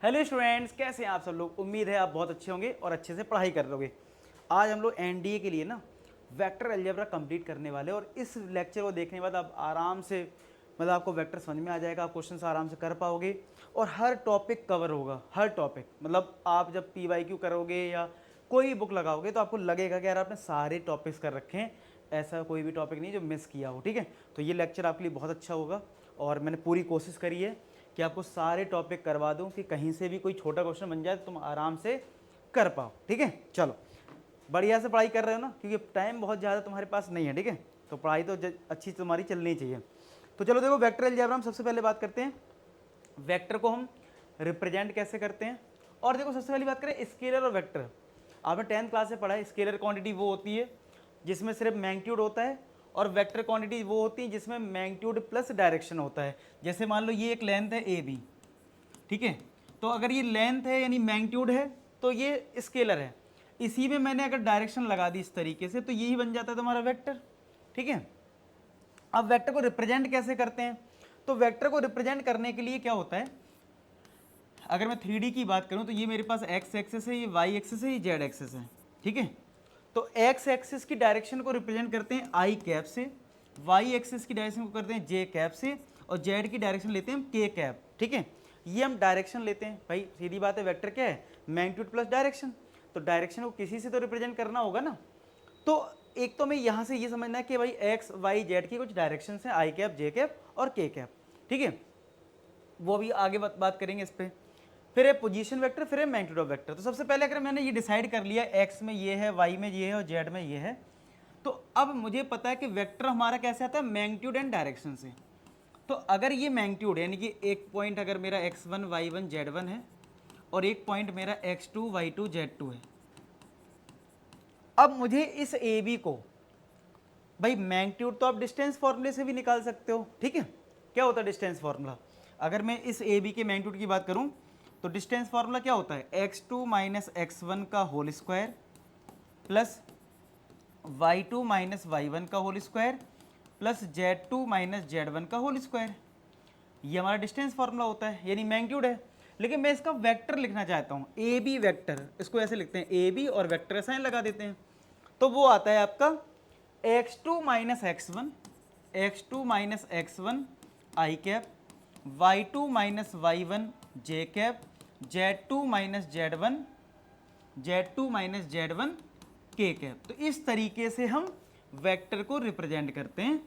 Hello students, कैसे हैं आप सब लोग। उम्मीद है आप बहुत अच्छे होंगे और अच्छे से पढ़ाई कर लोगे। आज हम लोग एनडीए के लिए ना वेक्टर अलजेब्रा कंप्लीट करने वाले हैं और इस लेक्चर को देखने के बाद आप आराम से मतलब आपको वेक्टर समझ में आ जाएगा, आप क्वेश्चन आराम से कर पाओगे और हर टॉपिक कवर होगा। हर टॉपिक मतलब आप जब PYQ करोगे या कोई बुक लगाओगे तो आपको लगेगा कि यार आपने सारे टॉपिक्स कर रखे हैं, ऐसा कोई भी टॉपिक नहीं जो मिस किया हो। ठीक है, तो ये लेक्चर आपके लिए बहुत अच्छा होगा और मैंने पूरी कोशिश करी है कि आपको सारे टॉपिक करवा दूं कि कहीं से भी कोई छोटा क्वेश्चन बन जाए तो तुम आराम से कर पाओ। ठीक है, चलो बढ़िया से पढ़ाई कर रहे हो ना, क्योंकि टाइम बहुत ज़्यादा तुम्हारे पास नहीं है। ठीक है, तो पढ़ाई तो अच्छी तुम्हारी चलनी चाहिए। तो चलो देखो, वेक्टर अलजेब्रा हम सबसे पहले बात करते हैं वेक्टर को हम रिप्रेजेंट कैसे करते हैं। और देखो सबसे पहली बात करें स्केलर और वेक्टर। आपने 10th क्लास से पढ़ा है, स्केलर क्वांटिटी वो होती है जिसमें सिर्फ मैग्नीट्यूड होता है और वेक्टर क्वांटिटी वो होती है जिसमें मैग्नीट्यूड प्लस डायरेक्शन होता है। जैसे मान लो ये एक लेंथ है AB, ठीक है, तो अगर ये लेंथ है यानी मैग्नीट्यूड है तो ये स्केलर है। इसी में मैंने अगर डायरेक्शन लगा दी इस तरीके से तो यही बन जाता है तुम्हारा वेक्टर। ठीक है, अब वेक्टर को रिप्रेजेंट कैसे करते हैं, तो वेक्टर को रिप्रेजेंट करने के लिए क्या होता है, अगर मैं 3D की बात करूं तो ये मेरे पास x एक्सिस है, ये y एक्सिस है, ये z एक्सिस है। ठीक है, तो x एक्सिस की डायरेक्शन को रिप्रेजेंट करते हैं I कैप से, y एक्सिस की डायरेक्शन को करते हैं j कैप से और z की डायरेक्शन लेते हैं हम k कैप। ठीक है, ये हम डायरेक्शन लेते हैं। भाई सीधी बात है, वेक्टर क्या है, मैग्नीट्यूड प्लस डायरेक्शन, तो डायरेक्शन को किसी से तो रिप्रेजेंट करना होगा ना। तो एक तो मैं यहाँ से ये समझना है कि भाई x y z की कुछ डायरेक्शन है, I कैप, j कैप और k कैप। ठीक है, वो भी आगे बात करेंगे इस पर। फिर है पोजीशन वेक्टर, फिर है मैग्नीट्यूड ऑफ वेक्टर। तो सबसे पहले अगर मैंने ये डिसाइड कर लिया x में ये है, y में ये है और z में ये है, तो अब मुझे पता है कि वेक्टर हमारा कैसे आता है, मैग्नीट्यूड एंड डायरेक्शन से। तो अगर ये मैग्नीट्यूड यानी कि एक पॉइंट अगर मेरा x1 y1 z1 है और एक पॉइंट मेरा x2 y2 z2 है, अब मुझे इस AB को, भाई मैग्नीट्यूड तो आप डिस्टेंस फॉर्मूले से भी निकाल सकते हो। ठीक है, क्या होता है डिस्टेंस फॉर्मूला, अगर मैं इस AB के मैग्नीट्यूड की बात करूं तो डिस्टेंस फार्मूला क्या होता है, x2 माइनस x1 का whole square plus y2 minus y1 का whole square plus z2 minus z1 का होल स्क्वायर। ये हमारा डिस्टेंस फार्मूला होता है, यानी मैग्नीट्यूड है। लेकिन मैं इसका वेक्टर लिखना चाहता हूँ, AB वेक्टर, इसको ऐसे लिखते हैं AB और वेक्टर साइन लगा देते हैं, तो वो आता है आपका x2 minus x1, x2 minus x1 I cap, y2 minus y1 j cap, z2 minus z1, z2 minus z1 k cap. तो इस तरीके से हम वेक्टर को रिप्रेजेंट करते हैं।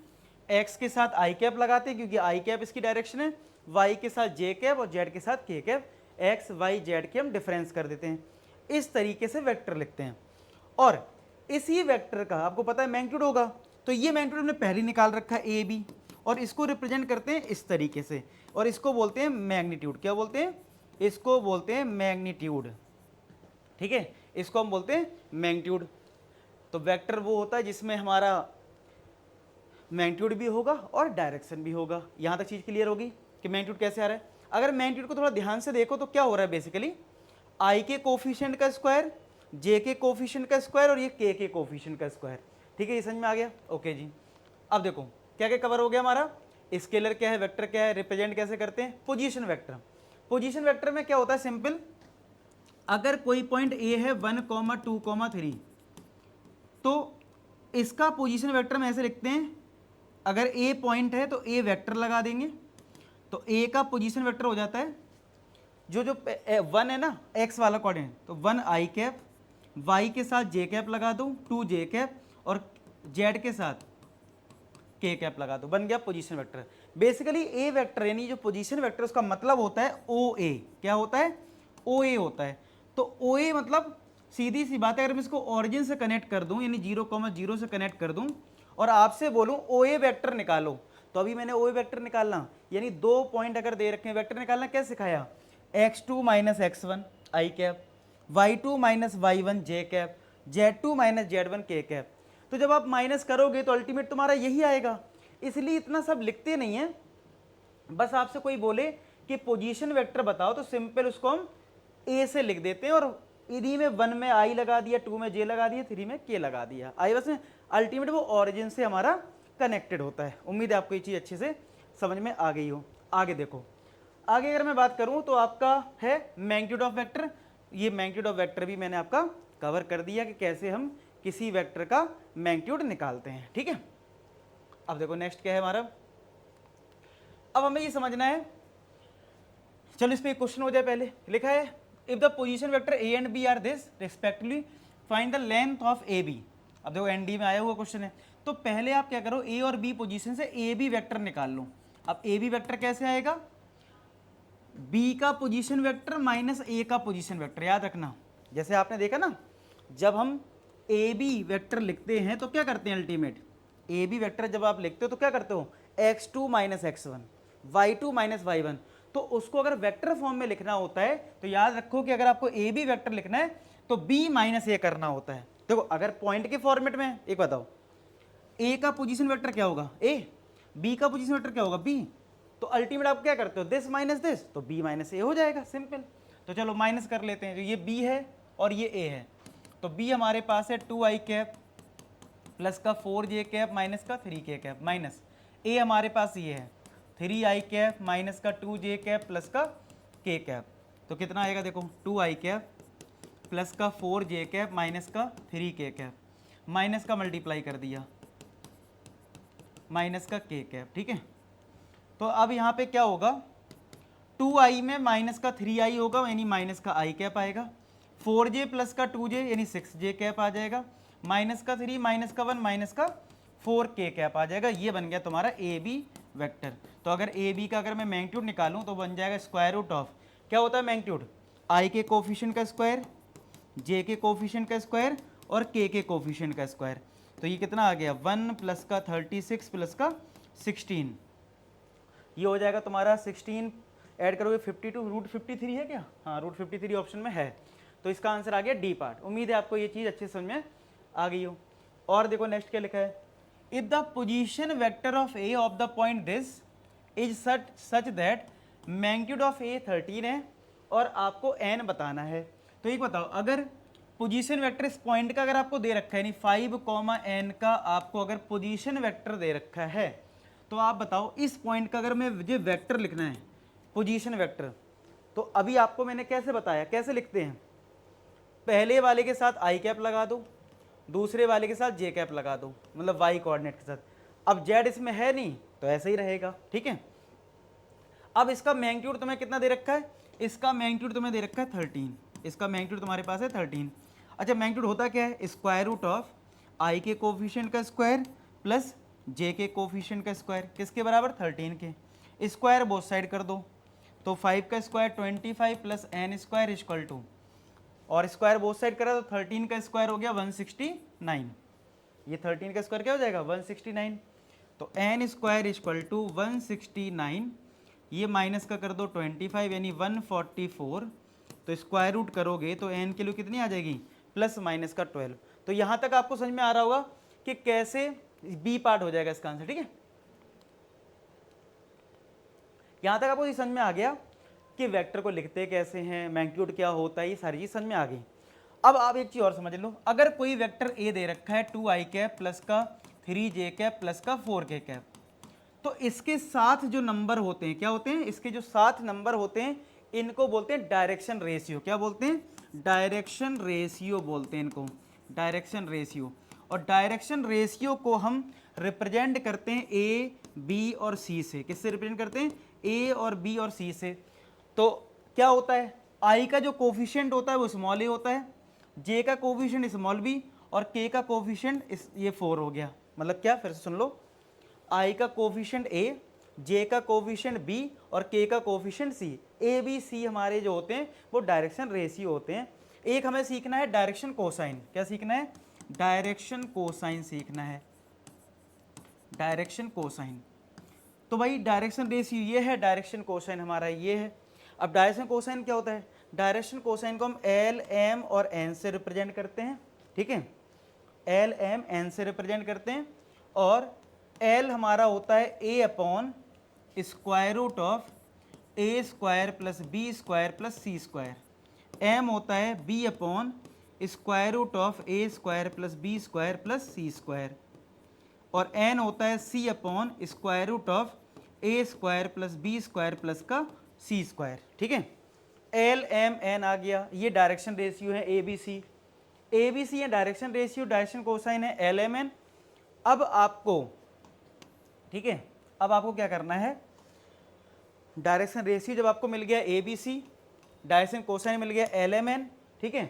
x के साथ I कैप लगाते हैं क्योंकि I कैप इसकी डायरेक्शन है, y के साथ j कैप और z के साथ k cap, x y z के हम डिफरेंस कर देते हैं। इस तरीके से वेक्टर लिखते हैं और इसी वेक्टर का आपको पता है मैग्नीट्यूड होगा, तो ये मैग्नीट्यूड हमने पहले निकाल रखा है AB और इसको रिप्रेजेंट करते हैं इस तरीके से और इसको बोलते हैं मैग्नीट्यूड। क्या बोलते हैं, इसको बोलते हैं मैग्नीट्यूड। ठीक है, इसको हम बोलते हैं मैग्नीट्यूड। तो वेक्टर वो होता है जिसमें हमारा मैग्नीट्यूड भी होगा और डायरेक्शन भी होगा। यहां तक चीज क्लियर होगी कि मैग्नीट्यूड कैसे आ रहा है। अगर मैग्नीट्यूड को थोड़ा ध्यान से देखो तो क्या हो रहा है, बेसिकली I के कोफिशिएंट का स्क्वायर, J के कोफिशिएंट का स्क्वायर और ये K के कोफिशिएंट का स्क्वायर। ठीक है, ये समझ में आ गया। ओके जी, अब देखो क्या क्या कवर हो गया हमारा, स्केलर क्या है, वेक्टर क्या है, रिप्रेजेंट कैसे करते हैं, पोजीशन वेक्टर। पोजीशन वेक्टर में क्या होता है, सिंपल, अगर कोई पॉइंट A है 1, 2, 3 तो इसका पोजीशन वेक्टर में ऐसे लिखते हैं, अगर A पॉइंट है तो A वेक्टर लगा देंगे, तो A का पोजीशन वेक्टर हो जाता है जो 1 है ना, x वाला कोऑर्डिनेट, तो 1 I कैप, y के साथ j कैप लगा दूं 2 j कैप और z के साथ k कैप लगा दो, बन गया position vector. Basically A vector यानी जो पोजीशन वेक्टर उसका मतलब होता है OA। क्या होता है, OA होता है। तो OA मतलब सीधी सी बात है, अगर मैं इसको ऑरिजिन से कनेक्ट कर दूं यानी 0,0 से कनेक्ट कर दूं और आपसे बोलूं OA वेक्टर निकालो, तो अभी मैंने OA वेक्टर निकालना यानी 2 पॉइंट अगर दे रखे हैं, वेक्टर निकालना क्या सिखाया, x2 minus x1 I cap, y2 minus y1 j cap, z2 minus z1 k cap. तो जब आप माइनस करोगे तो अल्टीमेट तुम्हारा यही आएगा, इसलिए इतना सब लिखते नहीं है। बस आपसे कोई बोले कि पोजीशन वेक्टर बताओ तो सिंपल उसको हम A से लिख देते हैं और इन्हीं में 1 में I लगा दिया, 2 में J लगा दिया, 3 में K लगा दिया। आई बस में अल्टीमेट वो ऑरिजिन से हमारा कनेक्टेड होता है। उम्मीद है आपको ये चीज़ अच्छे से समझ में आ गई हो। आगे देखो, आगे अगर मैं बात करूं तो आपका है मैग्नीट्यूड ऑफ वेक्टर। ये मैग्नीट्यूड ऑफ वेक्टर भी मैंने आपका कवर कर दिया कि कैसे हम किसी वेक्टर का मैग्नीट्यूड निकालते हैं, ठीक है। अब देखो नेक्स्ट क्या है हमारा, अब हमें ये समझना है, चलो इस पे एक क्वेश्चन हो जाए। पहले लिखा है if the position vector A and B are this respectively find the length of A B. अब देखो एनडी में आया हुआ क्वेश्चन है, तो पहले आप क्या करो, ए और बी पोजीशन से ए बी वेक्टर निकाल लो। अब ए बी वेक्टर कैसे आएगा, बी का पोजीशन वेक्टर माइनस ए का पोजीशन वेक्टर। याद रखना, जैसे आपने देखा ना, जब हम ए बी वेक्टर लिखते हैं तो क्या करते हैं, अल्टीमेट ए बी वेक्टर जब आप लिखते हो तो क्या करते हो, x2 minus x1, y2 minus y1। तो उसको अगर वेक्टर फॉर्म में लिखना होता है तो याद रखो कि अगर आपको ए बी वेक्टर लिखना है तो b माइनस ए करना होता है। देखो अगर पॉइंट के फॉर्मेट में एक बताओ, a का पोजीशन वेक्टर क्या होगा a, b का पोजीशन वेक्टर क्या होगा b, तो अल्टीमेट आप क्या करते हो, दिस माइनस दिस, तो b माइनस ए हो जाएगा, सिंपल। तो चलो माइनस कर लेते हैं, जो ये b है और ये a है, तो b हमारे पास है 2i कैप प्लस का 4j कैप माइनस का 3k कैप, माइनस a हमारे पास ये है 3i कैप माइनस का 2j कैप प्लस का k कैप। तो कितना आएगा देखो, 2i कैप प्लस का 4j कैप माइनस का 3k कैप, माइनस का मल्टीप्लाई कर दिया माइनस का k कैप, ठीक है। तो अब यहाँ पे क्या होगा, 2i में माइनस का 3i होगा यानी माइनस का i कैप आएगा, 4j प्लस का 2j यानी 6j कैप आ जाएगा, माइनस का 3 माइनस का 1 माइनस का 4k कैप आ जाएगा। ये बन गया तुम्हारा ए बी वेक्टर। तो अगर ए बी का अगर मैं मैग्नीट्यूड निकालूं तो बन जाएगा स्क्वायर रूट ऑफ, क्या होता है मैग्नीट्यूड, i के कोफिशिएंट का स्क्वायर, j के कोफिशिएंट का स्क्वायर और k के कोफिशिएंट का स्क्वायर। तो ये कितना आ गया, 1 प्लस का 36 प्लस का 16, ये हो जाएगा तुम्हारा 16 ऐड करोगे 52, रूट 53 है क्या, हाँ रूट 53 ऑप्शन में है। तो इसका आंसर आ गया डी पार्ट। उम्मीद है आपको ये चीज़ अच्छे समझ में आ गई हो। और देखो नेक्स्ट क्या लिखा है, if the position vector of a of the point this is such that magnitude of a 13 है और आपको एन बताना है। तो एक बताओ, अगर पोजीशन वेक्टर इस पॉइंट का अगर आपको दे रखा है, यानी 5, n का आपको अगर पोजीशन वेक्टर दे रखा है, तो आप बताओ इस पॉइंट का अगर मुझे वेक्टर लिखना है, पोजीशन वेक्टर, तो अभी आपको मैंने कैसे बताया, कैसे लिखते हैं, पहले वाले के साथ आई कैप लगा दो, दूसरे वाले के साथ जे कैप लगा दो, मतलब वाई कोऑर्डिनेट के साथ। अब जेड इसमें है नहीं तो ऐसे ही रहेगा, ठीक है। अब इसका मैग्नीट्यूड तुम्हें कितना दे रखा है, इसका मैग्नीट्यूड तुम्हें दे रखा है 13, इसका मैग्नीट्यूड तुम्हारे पास है 13। अच्छा मैग्नीट्यूड होता क्या है, स्क्वायर रूट ऑफ आई के कोफिशिएंट का स्क्वायर प्लस जे के कोफिशिएंट का स्क्वायर, किसके बराबर, 13 के। स्क्वायर बोथ साइड कर दो, तो 5 का square 25 plus N square equal to, और स्क्वायर बोथ साइड करा तो 13 का स्क्वायर हो गया 169, ये 13 का स्क्वायर क्या हो जाएगा 169। तो एन स्क्वायर इक्वल टू 169, ये माइनस का कर दो 25 यानी 144, तो स्क्वायर रूट करोगे तो एन के लिए कितनी आ जाएगी, प्लस माइनस का 12। तो यहाँ तक आपको समझ में आ रहा होगा कि कैसे बी पार्ट हो जाएगा इसका आंसर, ठीक है। यहाँ तक आपको ये समझ में आ गया कि वेक्टर को लिखते कैसे हैं, मैग्नीट्यूड क्या होता है, ये सारी चीज समझ में आ गई। अब आप एक चीज और समझ लो, अगर कोई वेक्टर ए दे रखा है 2i कैप प्लस का 3j कैप प्लस का 4k कैप, तो इसके साथ जो नंबर होते हैं क्या होते हैं, इसके जो साथ नंबर होते हैं इनको बोलते हैं डायरेक्शन रेशियो। क्या बोलते हैं, डायरेक्शन रेशियो बोलते हैं इनको, डायरेक्शन रेशियो। और डायरेक्शन रेशियो को हम रिप्रेजेंट करते हैं ए बी और सी से। किससे रिप्रेजेंट करते हैं, ए और बी और सी से। तो क्या होता है, आई का जो कोफिशिएंट होता है वो स्मॉल ए होता है, जे का कोफिशिएंट स्मॉल बी और के का कोफिशिएंट ये 4 हो गया। मतलब क्या, फिर से सुन लो, आई का कोफिशिएंट ए, जे का कोफिशिएंट बी और के का coefficient C. A B C हमारे जो होते हैं वो डायरेक्शन रेशियो होते हैं। एक हमें सीखना है डायरेक्शन कोसाइन। क्या सीखना है, डायरेक्शन कोसाइन सीखना है, डायरेक्शन कोसाइन। तो भाई डायरेक्शन रेशियो ये है, डायरेक्शन कोसाइन हमारा ये है। अब डायरेक्शन कोसाइन क्या होता है, डायरेक्शन कोसाइन को हम एल एम और एन से रिप्रेजेंट करते हैं, ठीक है, एल एम एन से रिप्रेजेंट करते हैं। और एल हमारा होता है A upon square root of A square plus B square plus C square, M होता है B upon square root of A square plus B square plus C square, और एन होता है C upon square root of A square plus B square plus का सी square, ठीक है। L M N आ गया, ये डायरेक्शन रेशियो है a B C है डायरेक्शन रेशियो, डायरेक्शन कोसाइन है एल एम एन। अब आपको, ठीक है, अब आपको क्या करना है, डायरेक्शन रेशियो जब आपको मिल गया A B c, direction cosine मिल गया एल एम एन, ठीक है।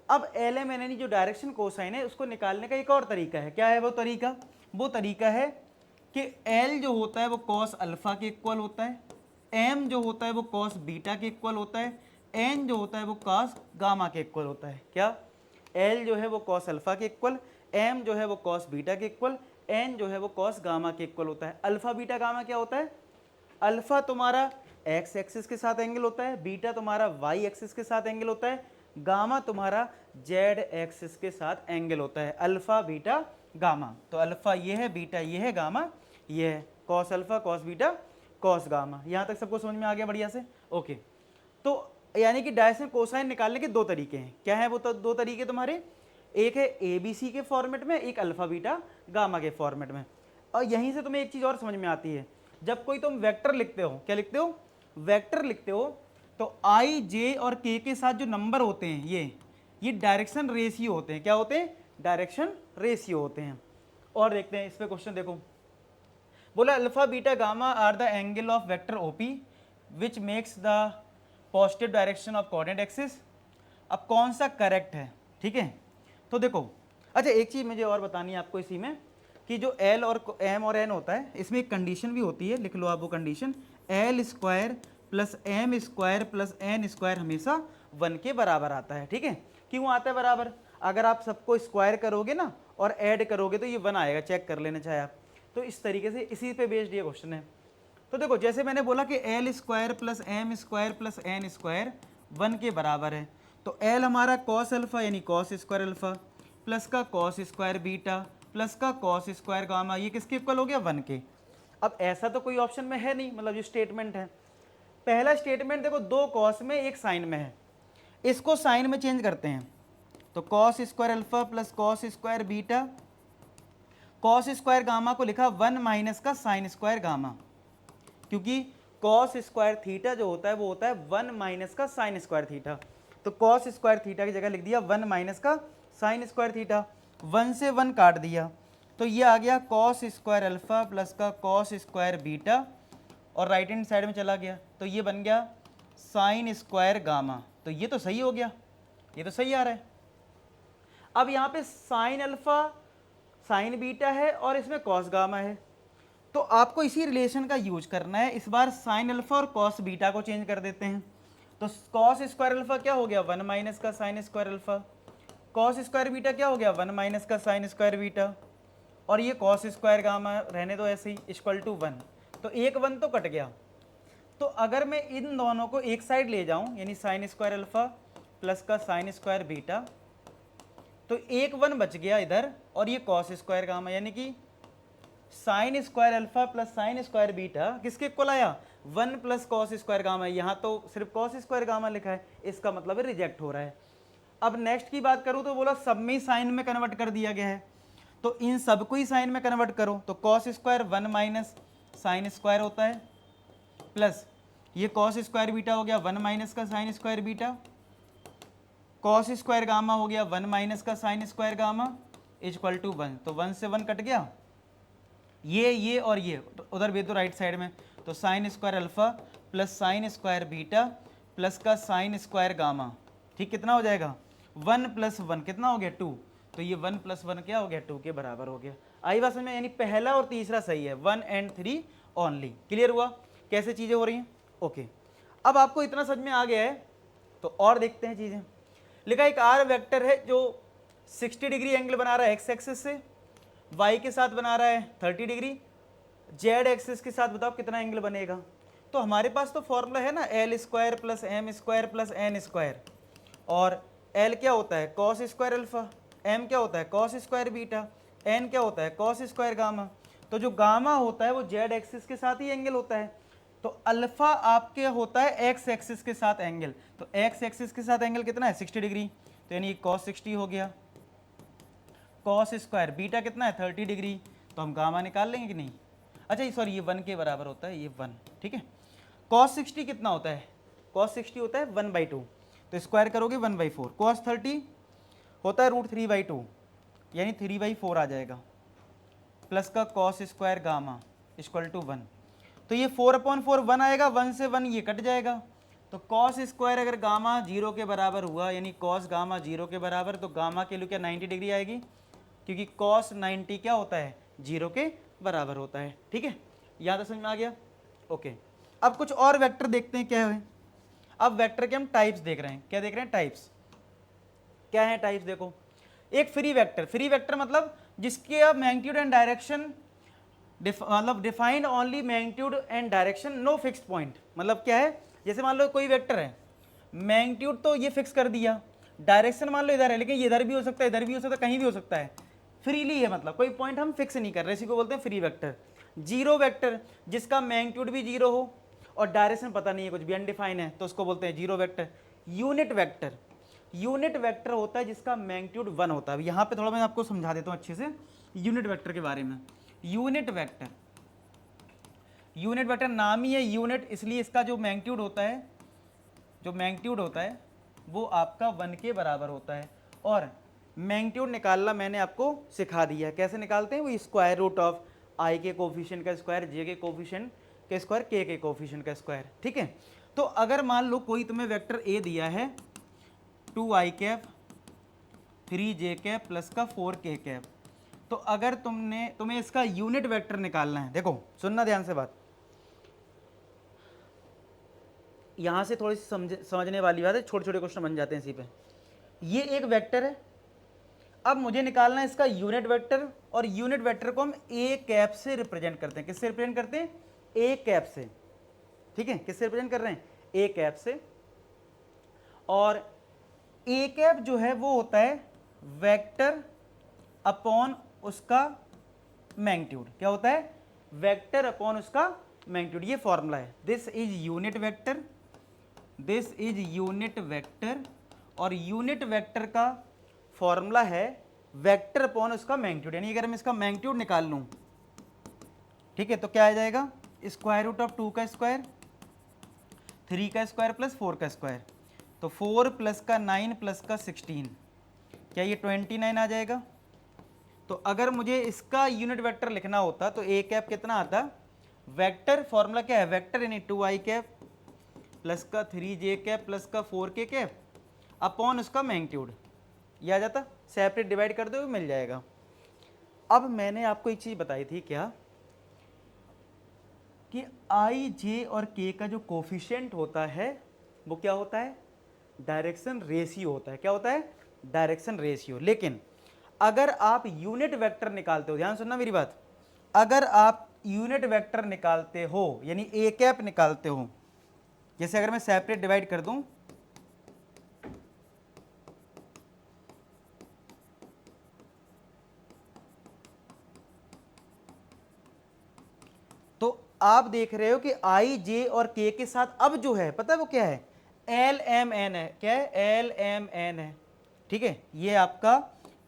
अब एल एम एन यानी जो डायरेक्शन कोसाइन है उसको निकालने का एक और तरीका है। क्या है वो तरीका? वो तरीका है कि एल जो होता है वो कॉस अल्फा के इक्वल होता है, एम जो होता है वो कॉस बीटा के इक्वल होता है, एन जो होता है वो कॉस गामा के इक्वल होता है। क्या? एल जो है वो कॉस अल्फा के इक्वल, एम जो है वो कॉस बीटा के इक्वल, एन जो है वो कॉस गामा के इक्वल होता है। अल्फा बीटा गामा क्या होता है? अल्फा तुम्हारा एक्स एक्सिस के साथ एंगल होता है, बीटा तुम्हारा वाई एक्सिस के साथ एंगल होता है, गामा तुम्हारा जेड एक्सिस के साथ एंगल होता है। अल्फा बीटा गामा, तो अल्फा ये है, बीटा ये है, गामा ये है, cos alpha cos beta cos gamma. यहाँ तक सबको समझ में आ गया बढ़िया से? ओके। तो यानी कि डायरेक्शन कोसाइन निकालने के दो तरीके हैं। क्या है वो? तो दो तरीके तुम्हारे, एक है ए बी सी के फॉर्मेट में, एक अल्फा बीटा गामा के फॉर्मेट में। और यहीं से तुम्हें एक चीज़ और समझ में आती है, जब कोई तुम वेक्टर लिखते हो, क्या लिखते हो? वेक्टर लिखते हो, तो आई जे और के साथ जो नंबर होते हैं ये डायरेक्शन रेशियो होते हैं। क्या होते हैं? डायरेक्शन रेशियो होते हैं। और देखते हैं इस पे क्वेश्चन, देखो बोला alpha beta gamma are the angle of vector OP which makes the positive direction of coordinate axis. अब कौन सा करेक्ट है? ठीक है, तो देखो, अच्छा एक चीज़ मुझे और बतानी है आपको इसी में, कि जो एल और एम और एन होता है इसमें एक कंडीशन भी होती है, लिख लो आप वो condition, L square plus M square plus N square हमेशा 1 के बराबर आता है। ठीक है, क्यों आता है बराबर? अगर आप सबको स्क्वायर करोगे ना और ऐड करोगे तो ये 1 आएगा, चेक कर लेना चाहे आप। तो इस तरीके से इसी पे बेस्ड ये क्वेश्चन है। तो देखो जैसे मैंने बोला कि L square plus M square plus N square 1 के बराबर है, तो एल हमारा कॉस अल्फा यानी कॉस स्क्वायर अल्फा प्लस का कॉस स्क्वायर बीटा प्लस का कॉस स्क्वायर गामा, ये किसके इक्वल हो गया? 1 के। अब ऐसा तो कोई ऑप्शन में है नहीं, मतलब जो स्टेटमेंट है, पहला स्टेटमेंट देखो 2 कॉस में 1 साइन में है, इसको साइन में चेंज करते हैं, तो cos square alpha plus cos square beta, cos square gamma को लिखा 1 माइनस का साइन स्क्वायर गामा, क्योंकि कॉस स्क्वायर थीटा जो होता है वो होता है 1 माइनस का साइन स्क्वायर थीटा, तो कॉस स्क्वायर थीटा की जगह लिख दिया 1 माइनस का साइन स्क्वायर थीटा, 1 से 1 काट दिया, तो ये आ गया कॉस स्क्वायर अल्फा प्लस का कॉस स्क्वायर बीटा, और राइट हैंड साइड में चला गया, तो ये बन गया साइन स्क्वायर गामा। तो ये तो सही हो गया, ये तो सही आ रहा है। अब यहाँ पे साइन अल्फा साइन बीटा है और इसमें कॉस गामा है, तो आपको इसी रिलेशन का यूज करना है। इस बार साइन अल्फा और कॉस बीटा को चेंज कर देते हैं, तो कॉस स्क्वायर अल्फा क्या हो गया? 1 माइनस का sine square alpha, cos square beta क्या हो गया? 1 माइनस का साइन स्क्वायर बीटा, और ये कॉस स्क्वायर गामा रहने दो ऐसे ही, इक्वल टू 1, तो एक 1 तो कट गया। तो अगर मैं इन दोनों को एक साइड ले जाऊं, यानी साइन स्क्वायर अल्फा प्लस का साइन स्क्वायर बीटा, तो एक 1 बच गया इधर, और ये कॉस स्क्वायर गामा, यानी कि sine square alpha plus sign square beta किसके इक्वल आया? 1 प्लस कॉस स्क्वायर गामा। यहाँ तो सिर्फ कॉस स्क्वायर गामा लिखा है, इसका मतलब है रिजेक्ट हो रहा है। अब नेक्स्ट की बात करूँ तो बोला सब में साइन में कन्वर्ट कर दिया गया है, तो इन सबको ही साइन में कन्वर्ट करो, तो cos square 1 minus sine square होता है, प्लस ये कॉस स्क्वायर बीटा हो गया 1 माइनस का sine square beta, cos square gamma हो गया 1 माइनस का sine square gamma equal to 1, तो 1 से 1 कट गया, ये और ये उधर भी तो राइट साइड में, तो sine square alpha plus sign square beta plus का साइन स्क्वायर गामा, ठीक, कितना हो जाएगा? 1 प्लस 1 कितना हो गया? 2, तो ये 1 प्लस 1 क्या हो गया? 2 के बराबर हो गया। आई बात समझ में? यानी पहला और तीसरा सही है, 1 एंड 3 ओनली। क्लियर हुआ कैसे चीज़ें हो रही हैं? ओके, अब आपको इतना समझ में आ गया है, तो और देखते हैं चीज़ें। लिखा एक आर वेक्टर है जो 60 डिग्री एंगल बना रहा है एक्स एक्सिस से, वाई के साथ बना रहा है 30 डिग्री, जेड एक्सिस के साथ बताओ कितना एंगल बनेगा? तो हमारे पास तो फॉर्मूला है ना, L square plus M square plus N square, और एल क्या होता है? कॉस स्क्वायर अल्फा, एम क्या होता है? कॉस स्क्वायर बीटा, एन क्या होता है? Cos square gamma. तो जो गामा होता है वो जेड एक्सिस के साथ ही एंगल होता है, तो अल्फा आपके होता है एक्स एक्सिस के साथ एंगल, तो एक्स एक्सिस के साथ एंगल कितना है? 60 डिग्री, तो यानी कॉस 60 हो गया, कॉस स्क्वायर बीटा कितना है? 30 डिग्री, तो हम गामा निकाल लेंगे कि नहीं? अच्छा सॉरी, ये 1 के बराबर होता है, ये 1, ठीक है। cos 60 कितना होता है, cos 60 होता है 1/2, तो स्क्वायर करोगे 1/4, cos 30 होता है √3/2 यानी 3/4 आ जाएगा, प्लस का cos square gamma equal to 1, तो ये 4/4 1 आएगा, 1 से 1 ये कट जाएगा, तो cos स्क्वायर अगर गामा 0 के बराबर हुआ यानी cos गामा 0 के बराबर, तो गामा के लिए क्या 90 डिग्री आएगी, क्योंकि cos 90 क्या होता है 0 के बराबर होता है। ठीक है, यहाँ तक समझ में आ गया। ओके, अब कुछ और वेक्टर देखते हैं क्या है। अब वेक्टर के हम टाइप्स देख रहे हैं, क्या देख रहे हैं, टाइप्स क्या है, टाइप्स देखो। एक फ्री वेक्टर, फ्री वेक्टर मतलब जिसके अब मैग्नीट्यूड एंड डायरेक्शन मतलब defined only magnitude and direction, no fixed point. मतलब क्या है, जैसे मान लो कोई वेक्टर है, मैग्नीट्यूड तो ये फिक्स कर दिया, डायरेक्शन मान लो इधर है, लेकिन ये इधर भी हो सकता है, इधर भी हो सकता है, कहीं भी हो सकता है, फ्रीली है, मतलब कोई पॉइंट हम फिक्स नहीं कर रहे, इसी को बोलते हैं फ्री वेक्टर। जीरो वेक्टर जिसका मैग्नीट्यूड भी जीरो हो और डायरेक्शन पता नहीं है, कुछ भी अनडिफाइन है, तो उसको बोलते हैं zero vector. Unit vector, unit vector होता है जिसका मैग्नीट्यूड 1 होता है। यहाँ पे थोड़ा मैं आपको समझा देता हूँ अच्छे से यूनिट वेक्टर के बारे में। यूनिट वेक्टर, यूनिट वेक्टर नाम ही है यूनिट, इसलिए इसका जो मैग्नीट्यूड होता है, जो मैग्नीट्यूड होता है वो आपका 1 के बराबर होता है। और मैग्नीट्यूड निकालना मैंने आपको सिखा दिया है, कैसे निकालते हैं, वो स्क्वायर रूट ऑफ आई के कोफिशिएंट का स्क्वायर, जे के कोफिशिएंट के स्क्वायर, के कोफिशिएंट का स्क्वायर। ठीक है, तो अगर मान लो कोई तुम्हें वेक्टर ए दिया है 2i cap 3j cap plus का 4k कैप, तो अगर तुम्हें इसका यूनिट वेक्टर निकालना है, देखो सुनना ध्यान से बात, यहां से थोड़ी सी समझने वाली बात है, छोटे छोटे क्वेश्चन बन जाते हैं इसी पे। ये एक वेक्टर है, अब मुझे निकालना है इसका यूनिट वेक्टर, और यूनिट वेक्टर को हम ए कैप से रिप्रेजेंट करते हैं। किससे रिप्रेजेंट करते हैं, ए कैप से। ठीक है, किससे रिप्रेजेंट कर रहे हैं, ए कैप से। और ए कैप जो है वो होता है वेक्टर अपॉन उसका मैग्नीट्यूड। क्या होता है, वेक्टर अपॉन उसका मैग्नीट्यूड, ये फॉर्मूला है। This is unit vector, this is unit vector, और यूनिट वेक्टर का फॉर्मूला है वेक्टर अपॉन उसका मैग्नीट्यूड। यानी अगर मैं इसका मैग्नीट्यूड निकाल लूं, ठीक है, तो क्या आ जाएगा, स्क्वायर रूट ऑफ 2 का स्क्वायर, 3 का स्क्वायर प्लस 4 का स्क्वायर, तो 4 प्लस का 9 प्लस का 16, क्या ये 29 आ जाएगा। तो अगर मुझे इसका यूनिट वेक्टर लिखना होता तो ए कैप कितना आता, वेक्टर फॉर्मूला क्या है, वेक्टर यानी 2i कैप प्लस का 3j कैप प्लस का 4k कैप अपॉन उसका मैग्नीट्यूड, ये आ जाता, सेपरेट डिवाइड कर दो मिल जाएगा। अब मैंने आपको एक चीज बताई थी क्या, कि i, j और k का जो कोफिशिएंट होता है वो क्या होता है, डायरेक्शन रेशियो होता है। क्या होता है, डायरेक्शन रेशियो। लेकिन अगर आप यूनिट वेक्टर निकालते हो, ध्यान सुनना मेरी बात, अगर आप यूनिट वेक्टर निकालते हो यानी ए कैप निकालते हो, जैसे अगर मैं सेपरेट डिवाइड कर दूं, तो आप देख रहे हो कि आई, जे और के के साथ अब जो है पता है वो क्या है, एल एम एन है। क्या है, एल एम एन है। ठीक है, ये आपका